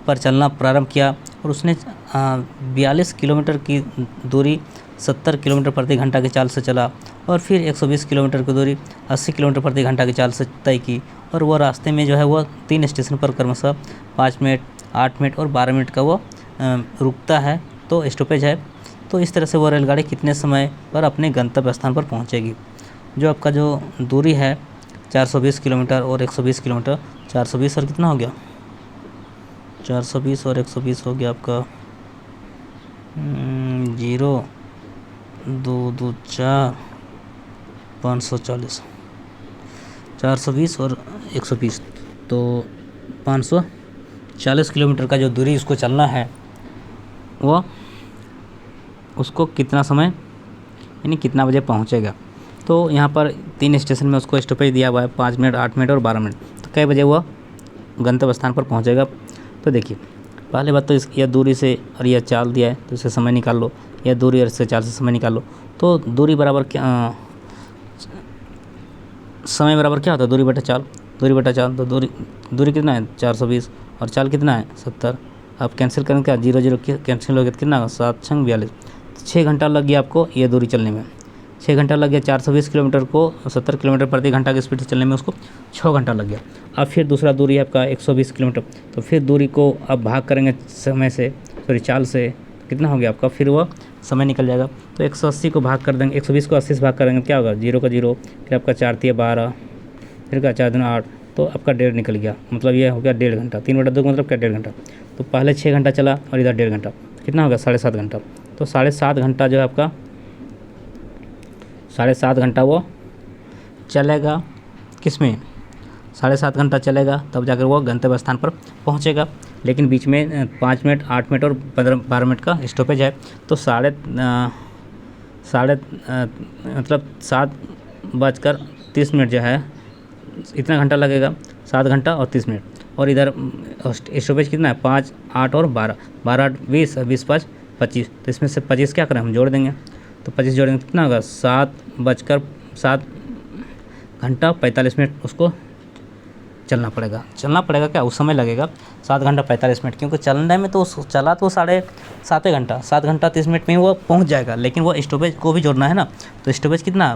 पर चलना प्रारंभ किया और उसने 42 किलोमीटर की दूरी 70 किलोमीटर प्रति घंटा की चाल से चला और फिर 120 किलोमीटर की दूरी 80 किलोमीटर प्रति घंटा की चाल से तय की, और वह रास्ते में जो है वह 3 स्टेशन पर क्रमशः 5 मिनट, 8 मिनट और 12 मिनट का वो रुकता है, तो स्टॉपेज है। तो इस तरह से वह रेलगाड़ी कितने समय पर अपने गंतव्य स्थान पर पहुंचेगी? जो आपका जो दूरी है 420 किलोमीटर और 120 किलोमीटर, 420 और कितना हो गया 420 और 120 हो गया आपका 0 2 2 4 540, 420 और 120 तो 540 किलोमीटर का जो दूरी उसको चलना है वो उसको कितना समय यानी कितना बजे पहुंचेगा। तो यहाँ पर 3 स्टेशन में उसको स्टॉपेज दिया हुआ है 5 मिनट, 8 मिनट और 12 मिनट, तो कई बजे वह गंतव्य स्थान पर पहुँचेगा। तो देखिए पहले बात तो यह दूरी से और यह चाल दिया है तो इससे समय निकाल लो, यह दूरी और इससे चाल से समय निकाल लो। तो दूरी बराबर क्या समय बराबर क्या होता है? दूरी बटा चाल, दूरी बटा चाल। तो दूरी कितना है 420 और चाल कितना है 70। आप कैंसिल करेंगे क्या 0 0 कैंसिल हो गया तो कितना होगा 7 6 42, 6 घंटा लग गया आपको ये दूरी चलने में। 6 घंटा लग गया 420 किलोमीटर को 70 किलोमीटर प्रति घंटा की स्पीड से चलने में उसको 6 घंटा लग गया। अब फिर दूसरा दूरी है आपका 120 किलोमीटर, तो फिर दूरी को अब भाग करेंगे समय से चाल से, कितना हो गया आपका, फिर वह समय निकल जाएगा। तो 180 को भाग कर देंगे, 120 को 80 से भाग करेंगे क्या होगा 0 का 0, फिर आपका 4 3 12, फिर का 4 दूनी 8, तो आपका 1.5 निकल गया, मतलब ये हो गया 1.5 घंटा। 3/2 मतलब क्या 1.5 घंटा। तो पहले 6 घंटा चला और इधर 1.5 घंटा, कितना होगा 7.5 घंटा। तो 7.5 घंटा जो है आपका 7.5 घंटा वो चलेगा किस में 7.5 घंटा चलेगा, तब जाकर वो गंतव्य स्थान पर पहुंचेगा। लेकिन बीच में 5 मिनट, 8 मिनट और 12 मिनट का स्टॉपेज है। तो मतलब 7:30 जो है इतना घंटा लगेगा, 7 घंटा और 30 मिनट। और इधर स्टॉपेज कितना है 5 8 और 12, 12 8 20 और 20 5 25, तो इसमें से 25 क्या करें हम जोड़ देंगे, तो 25 जोड़ेंगे तो कितना होगा 7 घंटा 45 मिनट उसको चलना पड़ेगा क्या उस समय लगेगा 7 घंटा 45 मिनट, क्योंकि चलने में तो चला तो 7.5 घंटा, 7 घंटा 30 मिनट में ही वो पहुंच जाएगा, लेकिन वो स्टॉपेज को भी जोड़ना है ना। तो स्टॉपेज कितना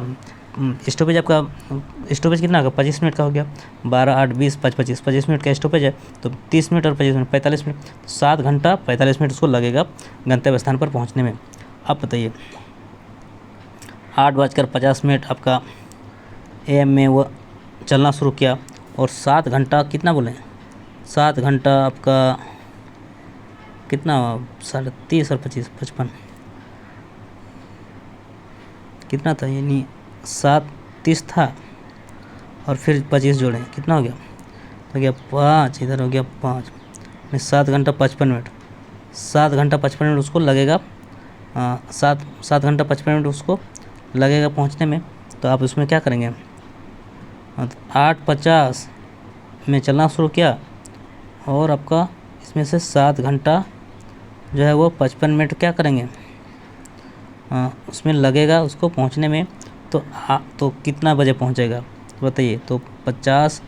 होगा 25 मिनट का हो गया, 12 8 20 5 25 मिनट का स्टॉपेज है, तो 30 मिनट और 25 मिनट 45 मिनट, 7 घंटा 45 मिनट उसको लगेगा गंतव्य स्थान पर पहुँचने में। आप बताइए 8:50 आपका AM में वो चलना शुरू किया और 7 घंटा कितना बोले 7 घंटा आपका कितना 30 और 25 55 कितना था, यानी 7:30 था और फिर 25 जोड़े कितना हो गया 5, इधर हो गया 5, 7 घंटा 55 मिनट, 7 घंटा 55 मिनट उसको लगेगा, 7 घंटा 55 मिनट उसको लगेगा पहुंचने में। तो आप उसमें क्या करेंगे 8:50 में चलना शुरू किया और आपका इसमें से 7 घंटा जो है वो 55 मिनट क्या करेंगे उसमें लगेगा उसको पहुंचने में। तो कितना बजे पहुंचेगा बताइए। तो 50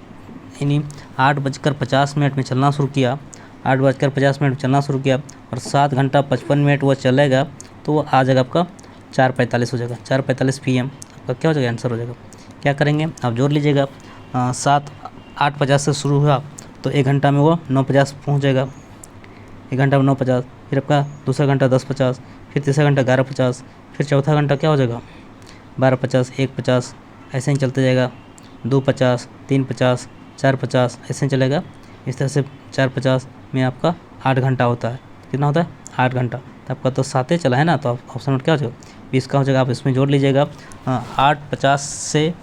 यानी 8:50 में चलना शुरू किया, 8:50 में चलना शुरू किया और 7 घंटा 55 मिनट वो चलेगा, तो वो आ जाएगा आपका 4:45 हो जाएगा, 4:45 PM आपका क्या हो जाएगा आंसर हो जाएगा। क्या करेंगे आप जोड़ लीजिएगा, 8:50 से शुरू हुआ तो 1 घंटा में वो 9:50 पहुँच जाएगा, 1 घंटा में 9:50, फिर आपका दूसरा घंटा 10:50, फिर तीसरा घंटा 11:50, फिर चौथा घंटा क्या हो जाएगा 12:50, 1:50, ऐसे ही चलते जाएगा, 2:50, 3:50, 4:50 ऐसे ही चलेगा। इस तरह से 4:50 में आपका 8 घंटा होता है, कितना होता है 8 घंटा। तो आपका तो 7 चला है ना, तो ऑप्शन नंबर क्या हो जाएगा 20 का हो जाएगा, आप इसमें जोड़ लीजिएगा। 8:50 से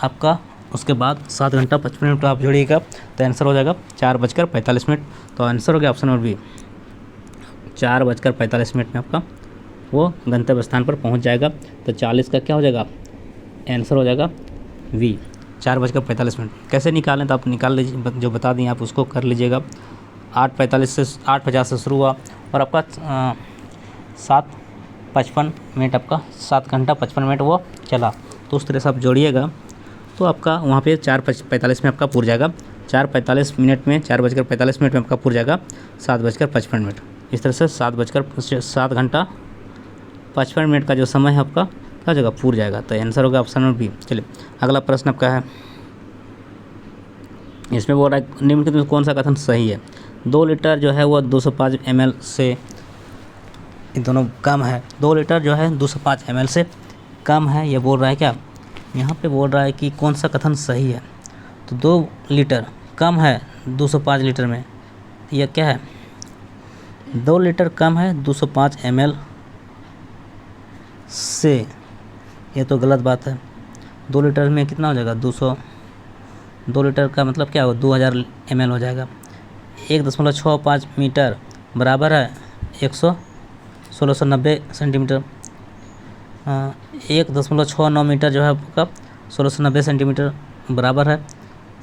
आपका उसके बाद 7 घंटा 55 मिनट आप जोड़िएगा तो आंसर हो जाएगा 4:45। तो आंसर हो गया ऑप्शन नंबर बी, 4:45 में आपका वो गंतव्य स्थान पर पहुंच जाएगा। तो 40 का क्या हो जाएगा, आंसर हो जाएगा वी, 4:45। कैसे निकालें तो आप निकाल लीजिए, जो बता दें आप उसको कर लीजिएगा। 8:50 से शुरू हुआ और आपका 7:55 आपका 7 घंटा 55 मिनट वो चला। तो उस तरह से आप जोड़िएगा तो आपका वहाँ पे 4:45 में आपका पूर जाएगा। 4:45 में 4:45 में आपका पूर जाएगा 7:55। इस तरह से 7 घंटा 55 मिनट का जो समय है आपका क्या जगह पूर जाएगा। तो आंसर होगा ऑप्शन नंबर बी। चलिए अगला प्रश्न आपका है, इसमें बोल रहा है निम्नलिखित में कौन सा कथन सही है। 2 लीटर जो है वो 205 ml से दोनों कम है। 2 लीटर जो है 205 ml से कम है, ये बोल रहा है क्या, यहाँ पे बोल रहा है कि कौन सा कथन सही है। तो 2 लीटर कम है 205 लीटर में, यह क्या है, 2 लीटर कम है 205 ml से, ये तो गलत बात है। 2 लीटर में कितना हो जाएगा 2 लीटर का मतलब क्या होगा 2000 ml हो जाएगा। 1.65 मीटर बराबर है 1690 सेंटीमीटर। 1.69 मीटर जो है आपका 1690 सेंटीमीटर बराबर है,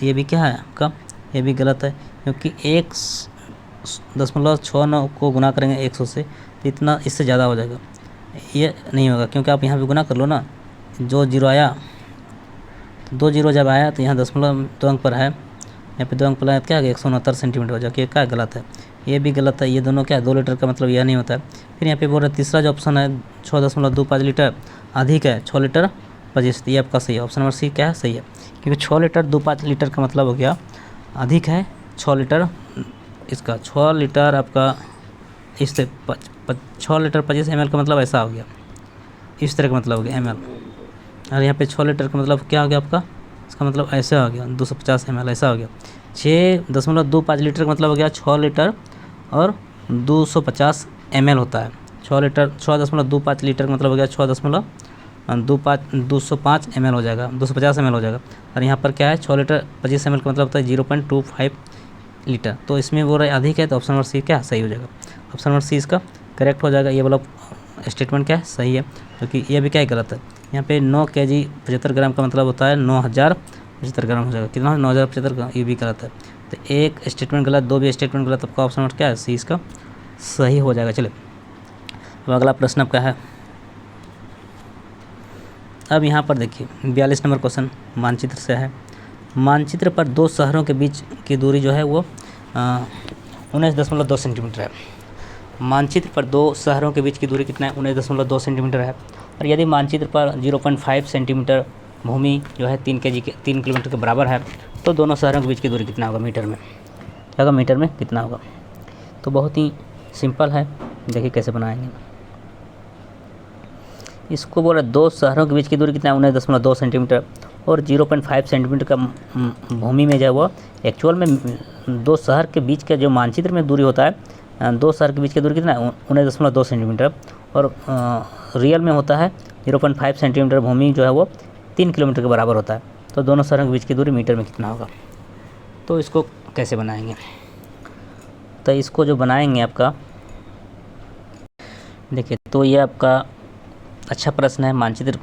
ये भी क्या है आपका, ये भी गलत है क्योंकि 1.69 को गुना करेंगे 100 से तो इतना इससे ज़्यादा हो जाएगा, ये नहीं होगा क्योंकि आप यहाँ पे गुना कर लो ना, जो जीरो आया 2 जीरो जब आया तो यहाँ 2 अंक पर है, यहाँ पे 2 अंक पर है क्या 169 सेंटीमीटर हो जाएगा, क्या गलत है, ये भी गलत है। ये दोनों क्या 2 लीटर का मतलब यह नहीं होता है। फिर यहाँ पे बोल रहे तीसरा जो ऑप्शन है 6.25 लीटर अधिक है 6 लीटर 25, ये आपका सही है। ऑप्शन नंबर सी क्या है, सही है क्योंकि 6 लीटर 25 लीटर का मतलब हो गया अधिक है 6 लीटर, इसका 6 लीटर आपका इससे 6 लीटर 25 ml का मतलब ऐसा हो गया, इस तरह का मतलब हो गया ml, और यहाँ पे 6 लीटर का मतलब क्या हो गया आपका, इसका मतलब ऐसा हो गया 250 ml ऐसा हो गया। 6.25 लीटर का मतलब हो गया 6 लीटर और 250 ml होता है। 6.25 लीटर का मतलब हो गया 205 ml हो जाएगा, 250 ml हो जाएगा। और यहाँ पर क्या है 6 लीटर 25 ml का मतलब होता है 0.25 लीटर। तो इसमें वो रहा अधिक है तो ऑप्शन नंबर सी क्या सही हो जाएगा, ऑप्शन नंबर सी इसका करेक्ट हो जाएगा। ये वाला स्टेटमेंट क्या है सही है, क्योंकि ये भी क्या है गलत है। यहाँ पे 9 kg 75 ग्राम का मतलब होता है 9075 ग्राम हो जाएगा, कितना 9075 ग्राम, ये भी गलत है। तो एक स्टेटमेंट गलत, 2 भी स्टेटमेंट गलत, आपका ऑप्शन नंबर क्या है सी इसका सही हो जाएगा। चलिए अब अगला प्रश्न आपका है, अब यहाँ पर देखिए 42 नंबर क्वेश्चन मानचित्र से है। मानचित्र पर 2 शहरों के बीच की दूरी जो है वो 19.2 सेंटीमीटर है। मानचित्र पर 2 शहरों के बीच की दूरी कितना है 19.2 सेंटीमीटर है। और यदि मानचित्र पर 0.5 सेंटीमीटर भूमि जो है 3 किलोमीटर के बराबर है तो दोनों शहरों के बीच की दूरी कितना होगा मीटर में, क्या होगा मीटर में कितना होगा। तो बहुत ही सिंपल है, देखिए कैसे बनाएंगे। इसको बोला 2 शहरों के बीच की दूरी कितना है 19.2 सेंटीमीटर और 0.5 सेंटीमीटर का भूमि में जो है वो एक्चुअल में 2 शहर के बीच का जो मानचित्र में दूरी होता है 2 शहर के बीच की दूरी कितना है 19.2 सेंटीमीटर और रियल में होता है 0.5 सेंटीमीटर भूमि जो है वो 3 किलोमीटर के बराबर होता है। तो दोनों शहरों के बीच की दूरी मीटर में कितना होगा। तो इसको कैसे बनाएंगे, तो इसको जो बनाएंगे आपका देखिए, तो ये आपका अच्छा प्रश्न है, मानचित्र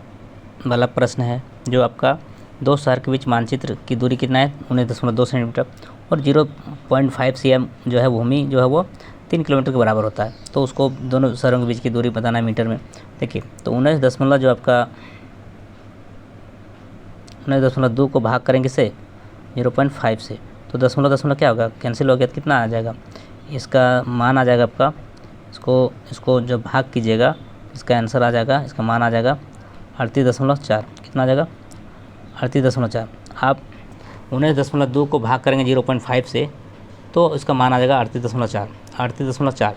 वाला प्रश्न है जो आपका 2 शहर के बीच मानचित्र की दूरी कितना है 19.2 सेंटीमीटर और 0.5 cm जो है भूमि जो है वो 3 किलोमीटर के बराबर होता है। तो उसको दोनों शहरों के बीच की दूरी बताना है मीटर में। देखिए तो 19 जो आपका 19.2 को भाग करेंगे से 0.5 से, तो दशमलव क्या होगा कैंसिल हो गया, तो कितना आ जाएगा, इसका मान आ जाएगा आपका, इसको जब भाग कीजिएगा इसका आंसर आ जाएगा, इसका मान आ जाएगा 38.4, कितना आ जाएगा 38.4। आप 19.2 को भाग करेंगे 0.5 से तो इसका मान आ जाएगा 38.4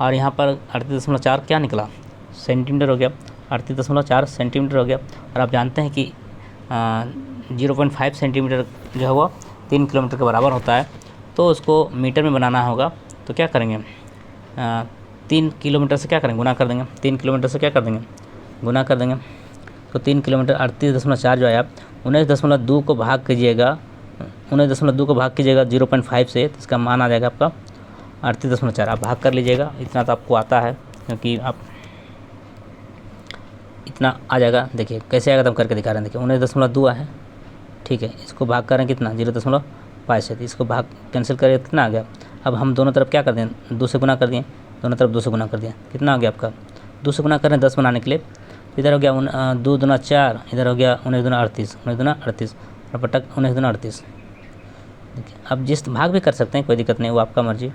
और यहाँ पर 38.4 क्या निकला सेंटीमीटर हो गया, 38.4 सेंटीमीटर हो गया। और आप जानते हैं कि 0.5 सेंटीमीटर जो है वो 3 किलोमीटर के बराबर होता है। तो उसको मीटर में बनाना होगा तो क्या करेंगे 3 किलोमीटर से क्या करेंगे गुना कर देंगे, 3 किलोमीटर से क्या कर देंगे गुना कर देंगे तो 3 किलोमीटर 38.4 जो आया, 19.2 को भाग कीजिएगा 19.2 को भाग कीजिएगा 0.5 से, तो इसका मान आ जाएगा आपका 38.4। आप भाग कर लीजिएगा, इतना तो आपको आता है क्योंकि आप इतना आ जाएगा। देखिए कैसे आएगा तो हम करके दिखा रहे हैं। देखिए 19.2 है, ठीक है, इसको भाग करें कितना 0.5 से, तो इसको भाग कैंसिल करें कितना आ गया। अब हम दोनों तरफ क्या कर दें 2 से गुना कर दिए, दोनों तरफ 2 से गुना कर दिया, कितना आ गया आपका 2 से गुना कर रहे हैं 10 बनाने के लिए। इधर हो गया 2 दूना 4, इधर हो गया 19 दूना 38, 19 दूना 38 और बटक 19 दूना 38। देखिए अब जिस भाग भी कर सकते हैं, कोई दिक्कत नहीं, वो आपका मर्जी।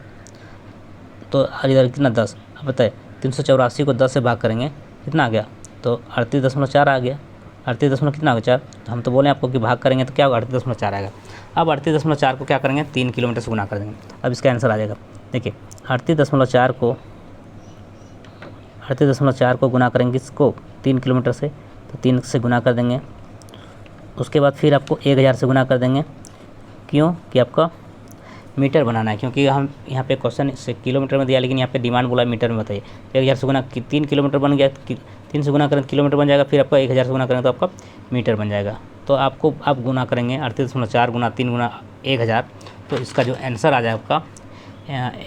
तो इधर कितना 10, अब बताए 384 को 10 से भाग करेंगे कितना आ गया, तो 38.4 आ गया। 38 कितना हो गया 4, तो हम तो बोले आपको कि भाग करेंगे तो क्या होगा 38.4 आएगा। अब 38.4 को क्या करेंगे 3 किलोमीटर से गुना कर देंगे, अब इसका आंसर आ जाएगा। देखिए 38.4 को गुना करेंगे इसको 3 किलोमीटर से, तो 3 से गुना कर देंगे। उसके बाद फिर आपको 1000 से गुना कर देंगे, क्यों कि आपका मीटर बनाना है, क्योंकि हम यहाँ पे क्वेश्चन से किलोमीटर में दिया, लेकिन यहाँ पे डिमांड बोला मीटर में बताइए। 1000 से गुना 3 किलोमीटर बन गया, 3 से गुना करें किलोमीटर बन जाएगा, फिर आपका 1000 से गुना करेंगे तो आपका मीटर बन जाएगा। तो आपको आप गुना करेंगे 38.4 गुना 3 गुना 1000, तो इसका जो आंसर आ जाएगा आपका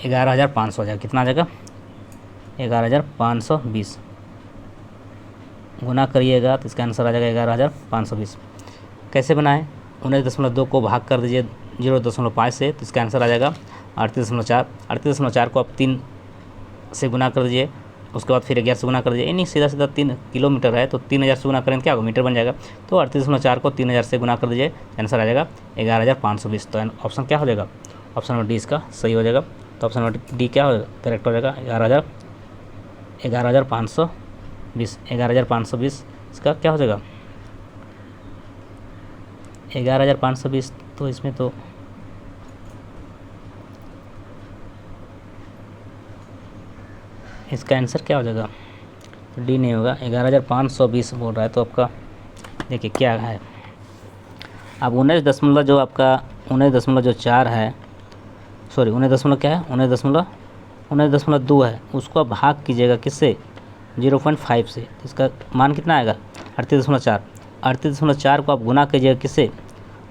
11,500 हो जाएगा। कितना आ जाएगा 11,520 गुना करिएगा तो इसका आंसर आ जाएगा 11,520। कैसे बनाएं 19.2 को भाग कर दीजिए 0.5 से, तो इसका आंसर आ जाएगा 38.4। 38.4 को आप 3 से गुना कर दीजिए, उसके बाद फिर 11 से गुना कर दीजिए, यानी सीधा 3 किलोमीटर है तो 3000 से गुना करें क्या होगा मीटर बन जाएगा। तो 38.4 को 3000 से गुना कर दीजिए, आंसर आ जाएगा 11,520। तो ऑप्शन क्या हो जाएगा, ऑप्शन नंबर डी इसका सही हो जाएगा। तो ऑप्शन नंबर डी क्या हो जाएगा करेक्ट हो जाएगा 11,520। 11,520 इसका क्या हो जाएगा 11,520। तो इसमें तो इसका आंसर क्या हो जाएगा, तो डी नहीं होगा, 11,520 बोल रहा है। तो आपका देखिए क्या है, अब 19.4 है, सॉरी 19 क्या है 19.2 है, उसको आप भाग कीजिएगा किससे 0.5 से, तो इसका मान कितना आएगा 38.4। 38.4 को आप गुना कीजिएगा किससे,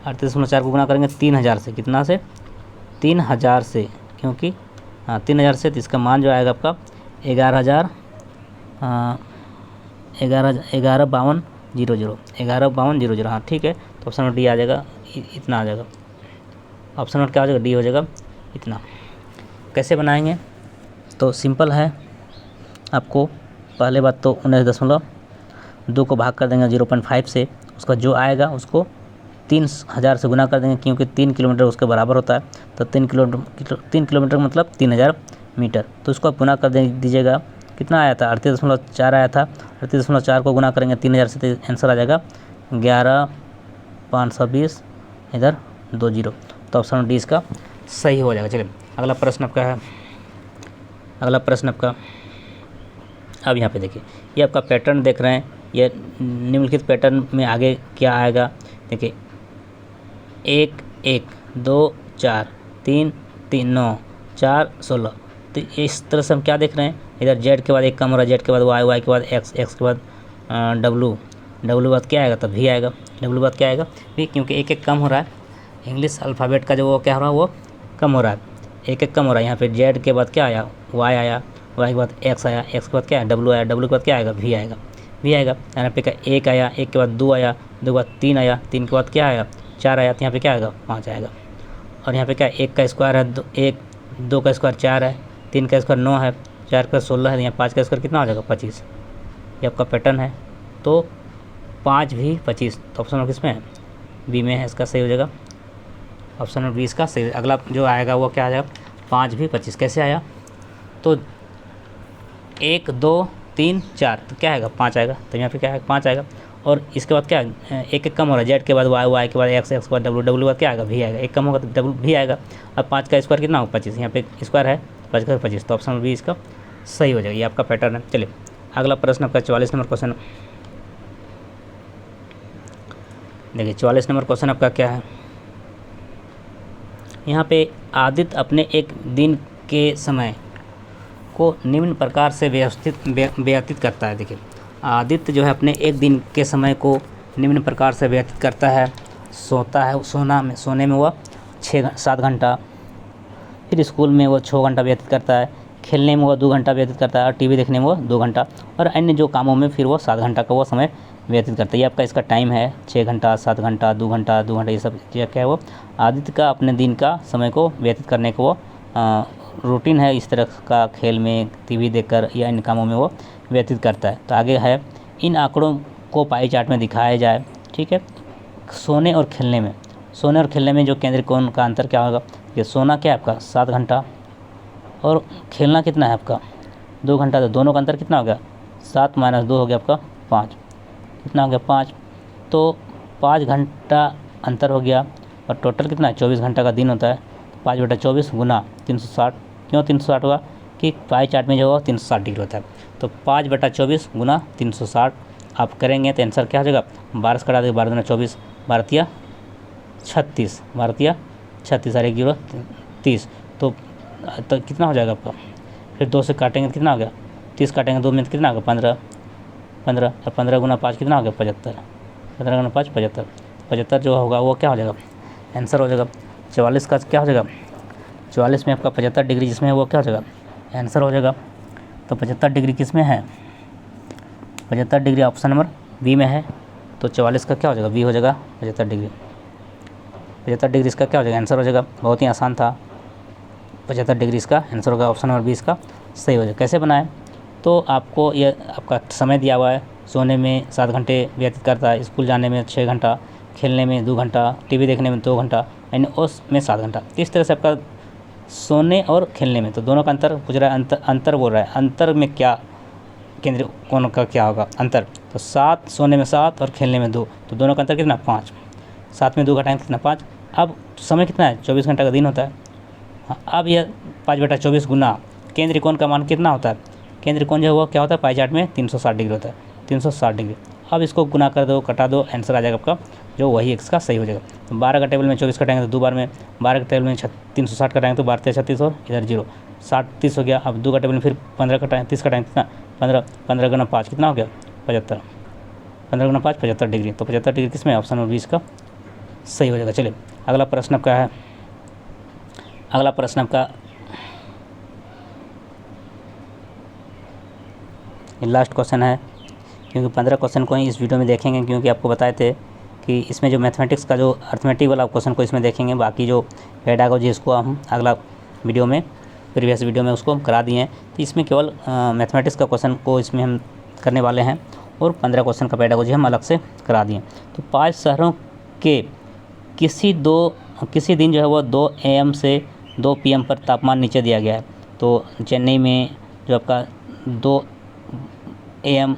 38.4 को गुना करेंगे 3000 से, कितना से 3000 से, क्योंकि 3000 से, तो इसका मान जो आएगा आपका 11,5200। हाँ ठीक है, तो ऑप्शन नंबर डी आ जाएगा, इतना आ जाएगा। ऑप्शन नंबर क्या हो जाएगा डी हो जाएगा इतना। कैसे बनाएंगे, तो सिंपल है, आपको पहले बात तो 19.2 को भाग कर देंगे 0.5 से, उसका जो आएगा उसको 3000 से गुना कर देंगे, क्योंकि 3 किलोमीटर उसके बराबर होता है। तो 3 किलोमीटर मतलब 3000 मीटर। तो इसको आप गुना कर दीजिएगा, कितना आया था 38.4 आया था, 38.4 को गुना करेंगे 3000 से, तो आंसर आ जाएगा 11,520 इधर 20। तो ऑप्शन डी इसका सही हो जाएगा। चलिए अगला प्रश्न आपका है, अगला प्रश्न आपका, अब यहाँ पे देखिए ये आपका पैटर्न देख रहे हैं, ये निम्नलिखित पैटर्न में आगे क्या आएगा। देखिए 1 1 2 4 3 3 9 4 16। तो इस तरह से हम क्या देख रहे हैं, इधर जेड के बाद एक कम हो रहा है, जेड के बाद वाई, वाई के बाद एक्स, एक्स के बाद डब्लू, डब्लू बाद क्या आएगा तब वी आएगा, डब्लू बाद क्या आएगा वी, क्योंकि एक एक कम हो रहा है। इंग्लिश अल्फ़ाबेट का जो वो क्या हो रहा है वो कम हो रहा है, एक एक कम हो रहा है। यहाँ पे जेड के बाद क्या आया वाई आया, वाई के बाद एक्स आया, एक्स के बाद क्या है डब्लू आया, डब्लू के बाद क्या आएगा वी आएगा, वी आएगा। यहाँ पे क्या एक आया, एक के बाद 2 आया, 2 के बाद 3 आया, 3 के बाद क्या आया 4 आया, तो यहाँ पे क्या आएगा 5 आएगा। और यहाँ पे क्या 1 का स्क्वायर है 1, 2 का स्क्वायर 4 है, 3 का स्क्वायर 9 है, 4 का 16 है, यहाँ 5 का स्क्वायर कितना हो जाएगा 25। ये आपका पैटर्न है, तो 5 भी 25। तो ऑप्शन नंबर किस में है बी में है, इसका सही हो जाएगा ऑप्शन नंबर 20 का सही। अगला जो आएगा वो क्या आ जाएगा 5 भी 25। कैसे आया, तो 1 2 3 4, तो क्या आएगा 5 आएगा, तो यहाँ पे क्या आएगा 5 आएगा। और इसके बाद क्या एक एक कम हो रहा है, जेड के बाद वाई, वाई के बाद एक्स, एक्स के बाद डब्लू, डब्लू के बाद क्या आएगा वी आएगा, एक कम होगा तो डब्लू भी आएगा। अब 5 का स्क्वायर कितना होगा 25, यहाँ पे स्क्वायर है 5 का 25, तो ऑप्शन नंबर बी इसका सही हो जाएगा। ये आपका पैटर्न है। चलिए अगला प्रश्न आपका 44 नंबर क्वेश्चन। देखिए 44 नंबर क्वेश्चन आपका क्या है, यहाँ पे आदित्य अपने एक दिन के समय को निम्न प्रकार से व्यतीत करता है। देखिए आदित्य जो है अपने एक दिन के समय को निम्न प्रकार से व्यतीत करता है। सोता है, सोने में वह 6-7 घंटा, फिर स्कूल में वो 6 घंटा व्यतीत करता है, खेलने में वो 2 घंटा व्यतीत करता है और टीवी देखने में वो 2 घंटा, और अन्य जो कामों में फिर वो 7 घंटा का वो समय व्यतीत करता है। ये आपका इसका टाइम है, 6 घंटा, 7 घंटा, 2 घंटा, 2 घंटा, ये सब क्या है वो आदित्य का अपने दिन का समय को व्यतीत करने का वो रूटीन है। इस तरह का खेल में, टीवी देखकर या अन्य कामों में वो व्यतीत करता है। तो आगे है, इन आंकड़ों को पाई चार्ट में दिखाया जाए। ठीक है, सोने और खेलने में जो केंद्रीय कोण का अंतर क्या होगा? ये सोना क्या है आपका 7 घंटा, और खेलना कितना है आपका 2 घंटा, तो दोनों का अंतर कितना हो गया? 7 - 2 हो गया आपका 5। कितना हो गया? 5। तो 5 घंटा अंतर हो गया, और टोटल कितना है? 24 घंटा का दिन होता है। 5/24 गुना 360। क्यों 360 होगा? कि पाई चार्ट में जो होगा 360 डिग्री होता है। तो 5/24 गुना 360 आप करेंगे तो आंसर क्या हो जाएगा? 12 से कटा देंगे, 12 दूना 24, 12 36, 12 36 और 1 0 30। तो कितना हो जाएगा आपका? फिर 2 से काटेंगे तो कितना हो गया? 30 काटेंगे 2 में तो कितना होगा? 15 और 15 गुना 5 कितना हो गया? 75। 15 गुना 5 75। 75 जो होगा वो क्या हो जाएगा? आंसर हो जाएगा 44 का क्या हो जाएगा? 44 में आपका 75 डिग्री जिसमें है वो क्या हो जाएगा? आंसर हो जाएगा। तो 75 डिग्री किस में है? 75 डिग्री ऑप्शन नंबर बी में है। तो 44 का क्या हो जाएगा? बी हो जाएगा 75 डिग्री। 75 डिग्री इसका क्या हो जाएगा? आंसर हो जाएगा। बहुत ही आसान था। 75 डिग्री इसका आंसर होगा, ऑप्शन नंबर बी इसका सही हो जाएगा। कैसे बनाएं? तो आपको ये आपका समय दिया हुआ है, सोने में 7 घंटे व्यतीत करता है, स्कूल जाने में 6 घंटा, खेलने में 2 घंटा, टीवी देखने में 2 घंटा, यानी उसमें 7 घंटा। इस तरह से आपका सोने और खेलने में, तो दोनों का अंतर पूछ रहा है, अंतर बोल रहा है, अंतर में क्या केंद्रीय कोण का क्या होगा अंतर? तो 7, सोने में 7 और खेलने में 2, तो दोनों का अंतर कितना? 5। 7 में 2 घटाएंगे कितना? 5। अब समय कितना है? 24 घंटा का दिन होता है। हाँ, अब यह 5/24 गुना केंद्रीय कोण का मान कितना होता है? केंद्रीय कोण जो है वो क्या होता है पाई चार्ट में? 360 डिग्री होता है, 360 डिग्री। अब इसको गुना कर दो, कटा दो, आंसर आ जाएगा आपका जो वही इसका सही हो जाएगा। तो 12 का टेबल में 24 कटाएंगे तो 2 बार में, 12 के टेबल में 360 कटाएंगे तो 12 36 और इधर 0, 60 30 हो गया। अब 2 का टेबल में फिर 15 कटाएंगे, 30 कटाएंगे कितना? 15। 15 गुना 5 कितना हो गया? 75। 15 गुना 5 75 डिग्री। तो 75 डिग्री किस में? ऑप्शन नंबर 20 का सही हो जाएगा। चलिए अगला प्रश्न आपका है, अगला प्रश्न आपका लास्ट क्वेश्चन है, क्योंकि 15 क्वेश्चन को ही इस वीडियो में देखेंगे, क्योंकि आपको बताए थे कि इसमें जो मैथमेटिक्स का जो अर्थमेटिक वाला क्वेश्चन को इसमें देखेंगे, बाकी जो पेडागोजी इसको हम अगला वीडियो में, प्रीवियस वीडियो में उसको हम करा दिए हैं। तो इसमें केवल मैथमेटिक्स का क्वेश्चन को इसमें हम करने वाले हैं, और 15 क्वेश्चन का पेडागोजी हम अलग से करा दिए। तो 5 शहरों के किसी दिन जो है वो 2 AM से 2 PM पर तापमान नीचे दिया गया है। तो चेन्नई में जो आपका 2 AM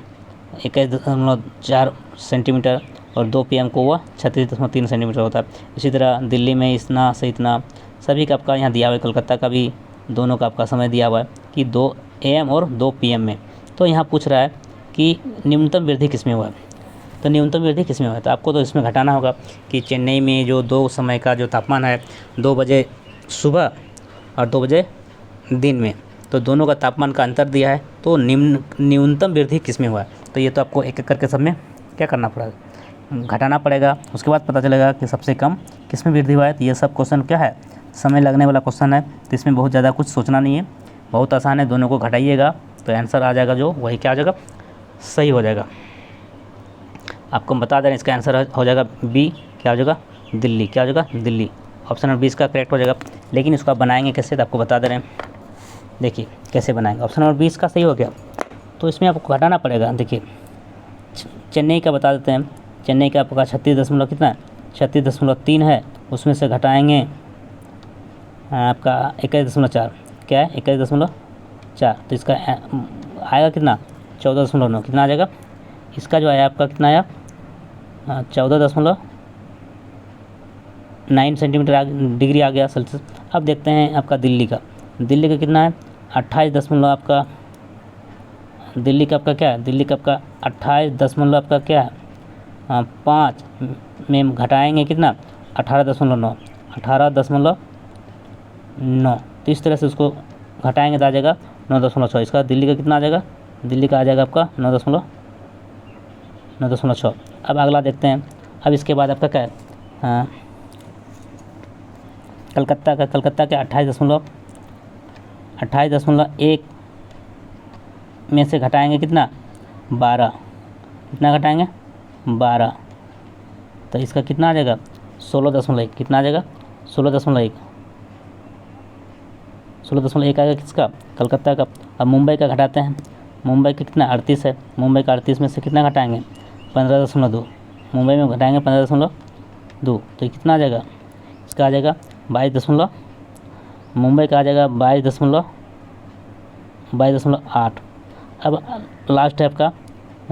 21.4 सेंटीमीटर और 2 PM को वह 36.3 सेंटीमीटर होता है। इसी तरह दिल्ली में इतना से इतना, सभी का आपका यहाँ दिया हुआ है। कोलकाता का भी दोनों का आपका समय दिया हुआ है कि 2 AM और 2 PM में। तो यहाँ पूछ रहा है कि न्यूनतम वृद्धि किस में हुआ है? तो न्यूनतम वृद्धि किस में हुआ है? तो आपको तो इसमें घटाना होगा कि चेन्नई में जो 2 समय का जो तापमान है, 2 बजे सुबह और 2 बजे दिन में, तो दोनों का तापमान का अंतर दिया है, तो न्यूनतम वृद्धि किस में हुआ है? तो ये तो आपको एक एक करके सब में क्या करना पड़ेगा? घटाना पड़ेगा। उसके बाद पता चलेगा कि सबसे कम किस में वृद्धि हुआ है। तो ये सब क्वेश्चन क्या है? समय लगने वाला क्वेश्चन है, तो इसमें बहुत ज़्यादा कुछ सोचना नहीं है, बहुत आसान है। दोनों को घटाइएगा तो आंसर आ जाएगा, जो वही क्या आ जाएगा? सही हो जाएगा। आपको हम बता दें इसका आंसर हो जाएगा बी, क्या हो जाएगा? दिल्ली। क्या हो जाएगा? दिल्ली। ऑप्शन नंबर 20 का करेक्ट हो जाएगा। लेकिन इसको आप बनाएंगे कैसे, तो आपको बता दे रहे हैं, देखिए कैसे बनाएंगे। ऑप्शन नंबर 20 का सही हो गया, तो इसमें आपको घटाना पड़ेगा। देखिए चेन्नई का बता देते हैं। चेन्नई का आपका 36 दशमलव कितना है? 36.3 है। उसमें से घटाएंगे आपका 21.4, क्या है? 21.4। तो इसका आएगा कितना? 14.9। कितना आ जाएगा? इसका जो आया आपका कितना आया? 14.9 सेंटीमीटर डिग्री आ गया सेल्सियस। अब देखते हैं आपका दिल्ली का। दिल्ली का कितना है? 28 दशमलव आपका, दिल्ली का आपका क्या है? दिल्ली का आपका 28 दशमलव आपका क्या है? 5 में घटाएंगे कितना? 18.9, 18.9। तो इस तरह से उसको घटाएंगे तो आ जाएगा 9.6। इसका दिल्ली का कितना आ जाएगा? दिल्ली का आ जाएगा आपका 9.6। अब अगला देखते हैं। अब इसके बाद आपका क्या है, कलकत्ता का 28.1 में से घटाएंगे कितना, 12। कितना घटाएंगे, 12। तो इसका कितना आ जाएगा, 16.1। कितना आ जाएगा, 16.1। 16.1 आएगा किसका, कलकत्ता का। अब मुंबई का घटाते हैं। मुंबई का कितना, 38 है। मुंबई का 38 में से कितना घटाएंगे, 15.2। मुंबई में घटाएंगे 15.2, तो कितना आ जाएगा, इसका आ जाएगा 22, मुंबई का आ जाएगा 22.8। अब लास्ट है आपका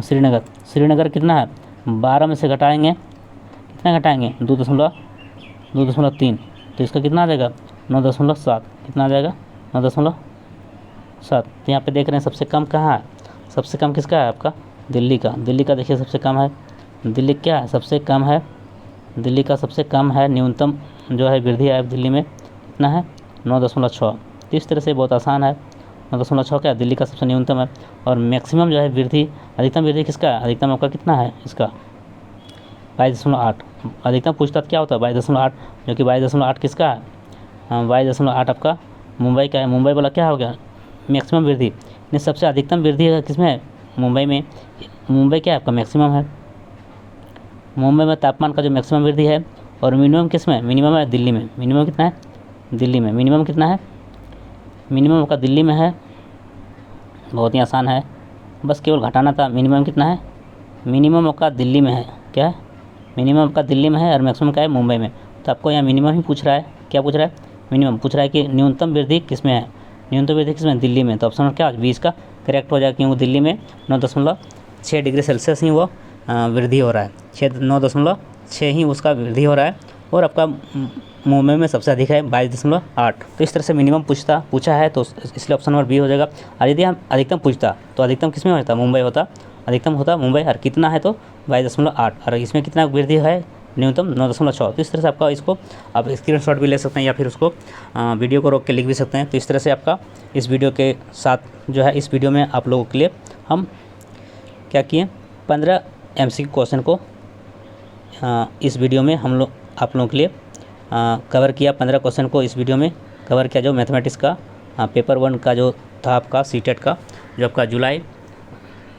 श्रीनगर। श्रीनगर कितना है, 12 में से घटाएंगे, कितना घटाएंगे, 2.3। तो इसका कितना आ जाएगा, 9.7। कितना आ जाएगा, 9.7। तो यहाँ पे देख रहे हैं सबसे कम कहाँ है, सबसे कम किसका है, आपका दिल्ली का। दिल्ली का देखिए सबसे कम है, दिल्ली क्या है, सबसे कम है, दिल्ली का सबसे कम है। न्यूनतम जो है वृद्धि है दिल्ली में कितना है, 9.6। तो इस तरह से बहुत आसान है। 9.6 क्या, दिल्ली का सबसे न्यूनतम है। और मैक्सिमम जो है वृद्धि, अधिकतम वृद्धि किसका है, अधिकतम आपका कितना है, इसका 22.8। अधिकतम पूछताछ क्या होता है, 22.8, जो कि 22.8 किसका है, 22.8 आपका मुंबई का है। मुंबई वाला क्या हो गया, मैक्सिमम वृद्धि। नहीं, सबसे अधिकतम वृद्धि है किसमें है, मुंबई में। मुंबई क्या है आपका, मैक्सिमम है। मुंबई में तापमान का जो मैक्सिमम वृद्धि है, और मिनिमम किसमें, मिनिमम है दिल्ली में। मिनिमम कितना है, दिल्ली में। मिनिमम कितना है, मिनिमम का दिल्ली में है। बहुत ही आसान है, बस केवल घटाना था। मिनिमम कितना है, मिनिमम का दिल्ली में है। क्या है, मिनिमम का दिल्ली में है, और मैक्सिमम का है मुंबई में। तो आपको यहाँ मिनिमम ही पूछ रहा है, क्या पूछ रहा है, मिनिमम पूछ रहा है कि न्यूनतम वृद्धि किस में है। न्यूनतम वृद्धि किस में, दिल्ली में। तो ऑप्शन नंबर क्या, 20 का करेक्ट हो जाएगा, क्योंकि दिल्ली में 9.6 डिग्री सेल्सियस ही वो वृद्धि हो रहा है। 9.6 ही उसका वृद्धि हो रहा है। और आपका मुंबई में सबसे अधिक है 22.8। तो इस तरह से मिनिमम पूछा है, तो इसलिए ऑप्शन नंबर बी हो जाएगा। और यदि हम अधिकतम पूछता तो अधिकतम किस में होता, मुंबई होता, अधिकतम होता मुंबई। और कितना है तो 22.8, और इसमें कितना वृद्धि है, न्यूनतम 9.6। तो इस तरह से आपका इसको आप स्क्रीनशॉट भी ले सकते हैं, या फिर उसको वीडियो को रोक के लिख भी सकते हैं। तो इस तरह से आपका इस वीडियो के साथ जो है, इस वीडियो में आप लोगों के लिए हम क्या किए, 15 MCQ क्वेश्चन को इस वीडियो में हम लोग आप लोगों के लिए कवर किया। 15 क्वेश्चन को इस वीडियो में कवर किया, जो मैथमेटिक्स का पेपर 1 का जो था आपका सीटेट का, जो आपका जुलाई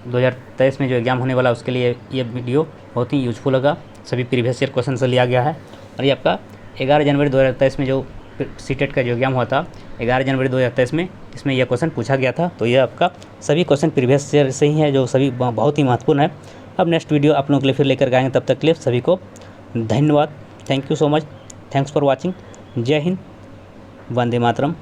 2023 में जो एग्ज़ाम होने वाला, उसके लिए ये वीडियो बहुत ही यूजफुल होगा। सभी प्रीवियस ईयर क्वेश्चन से लिया गया है। और ये आपका 11 जनवरी 2023 में जो सीटेट का जो एग्ज़ाम हुआ था, 11 जनवरी 2023 में, इसमें यह क्वेश्चन पूछा गया था। तो ये आपका सभी क्वेश्चन प्रीवियस ईयर से ही है, जो सभी बहुत ही महत्वपूर्ण है। अब नेक्स्ट वीडियो आप लोगों के लिए फिर लेकर आएंगे। तब तक के लिए सभी को धन्यवाद। Thank you so much. Thanks for watching. जय हिंद, वंदे मातरम।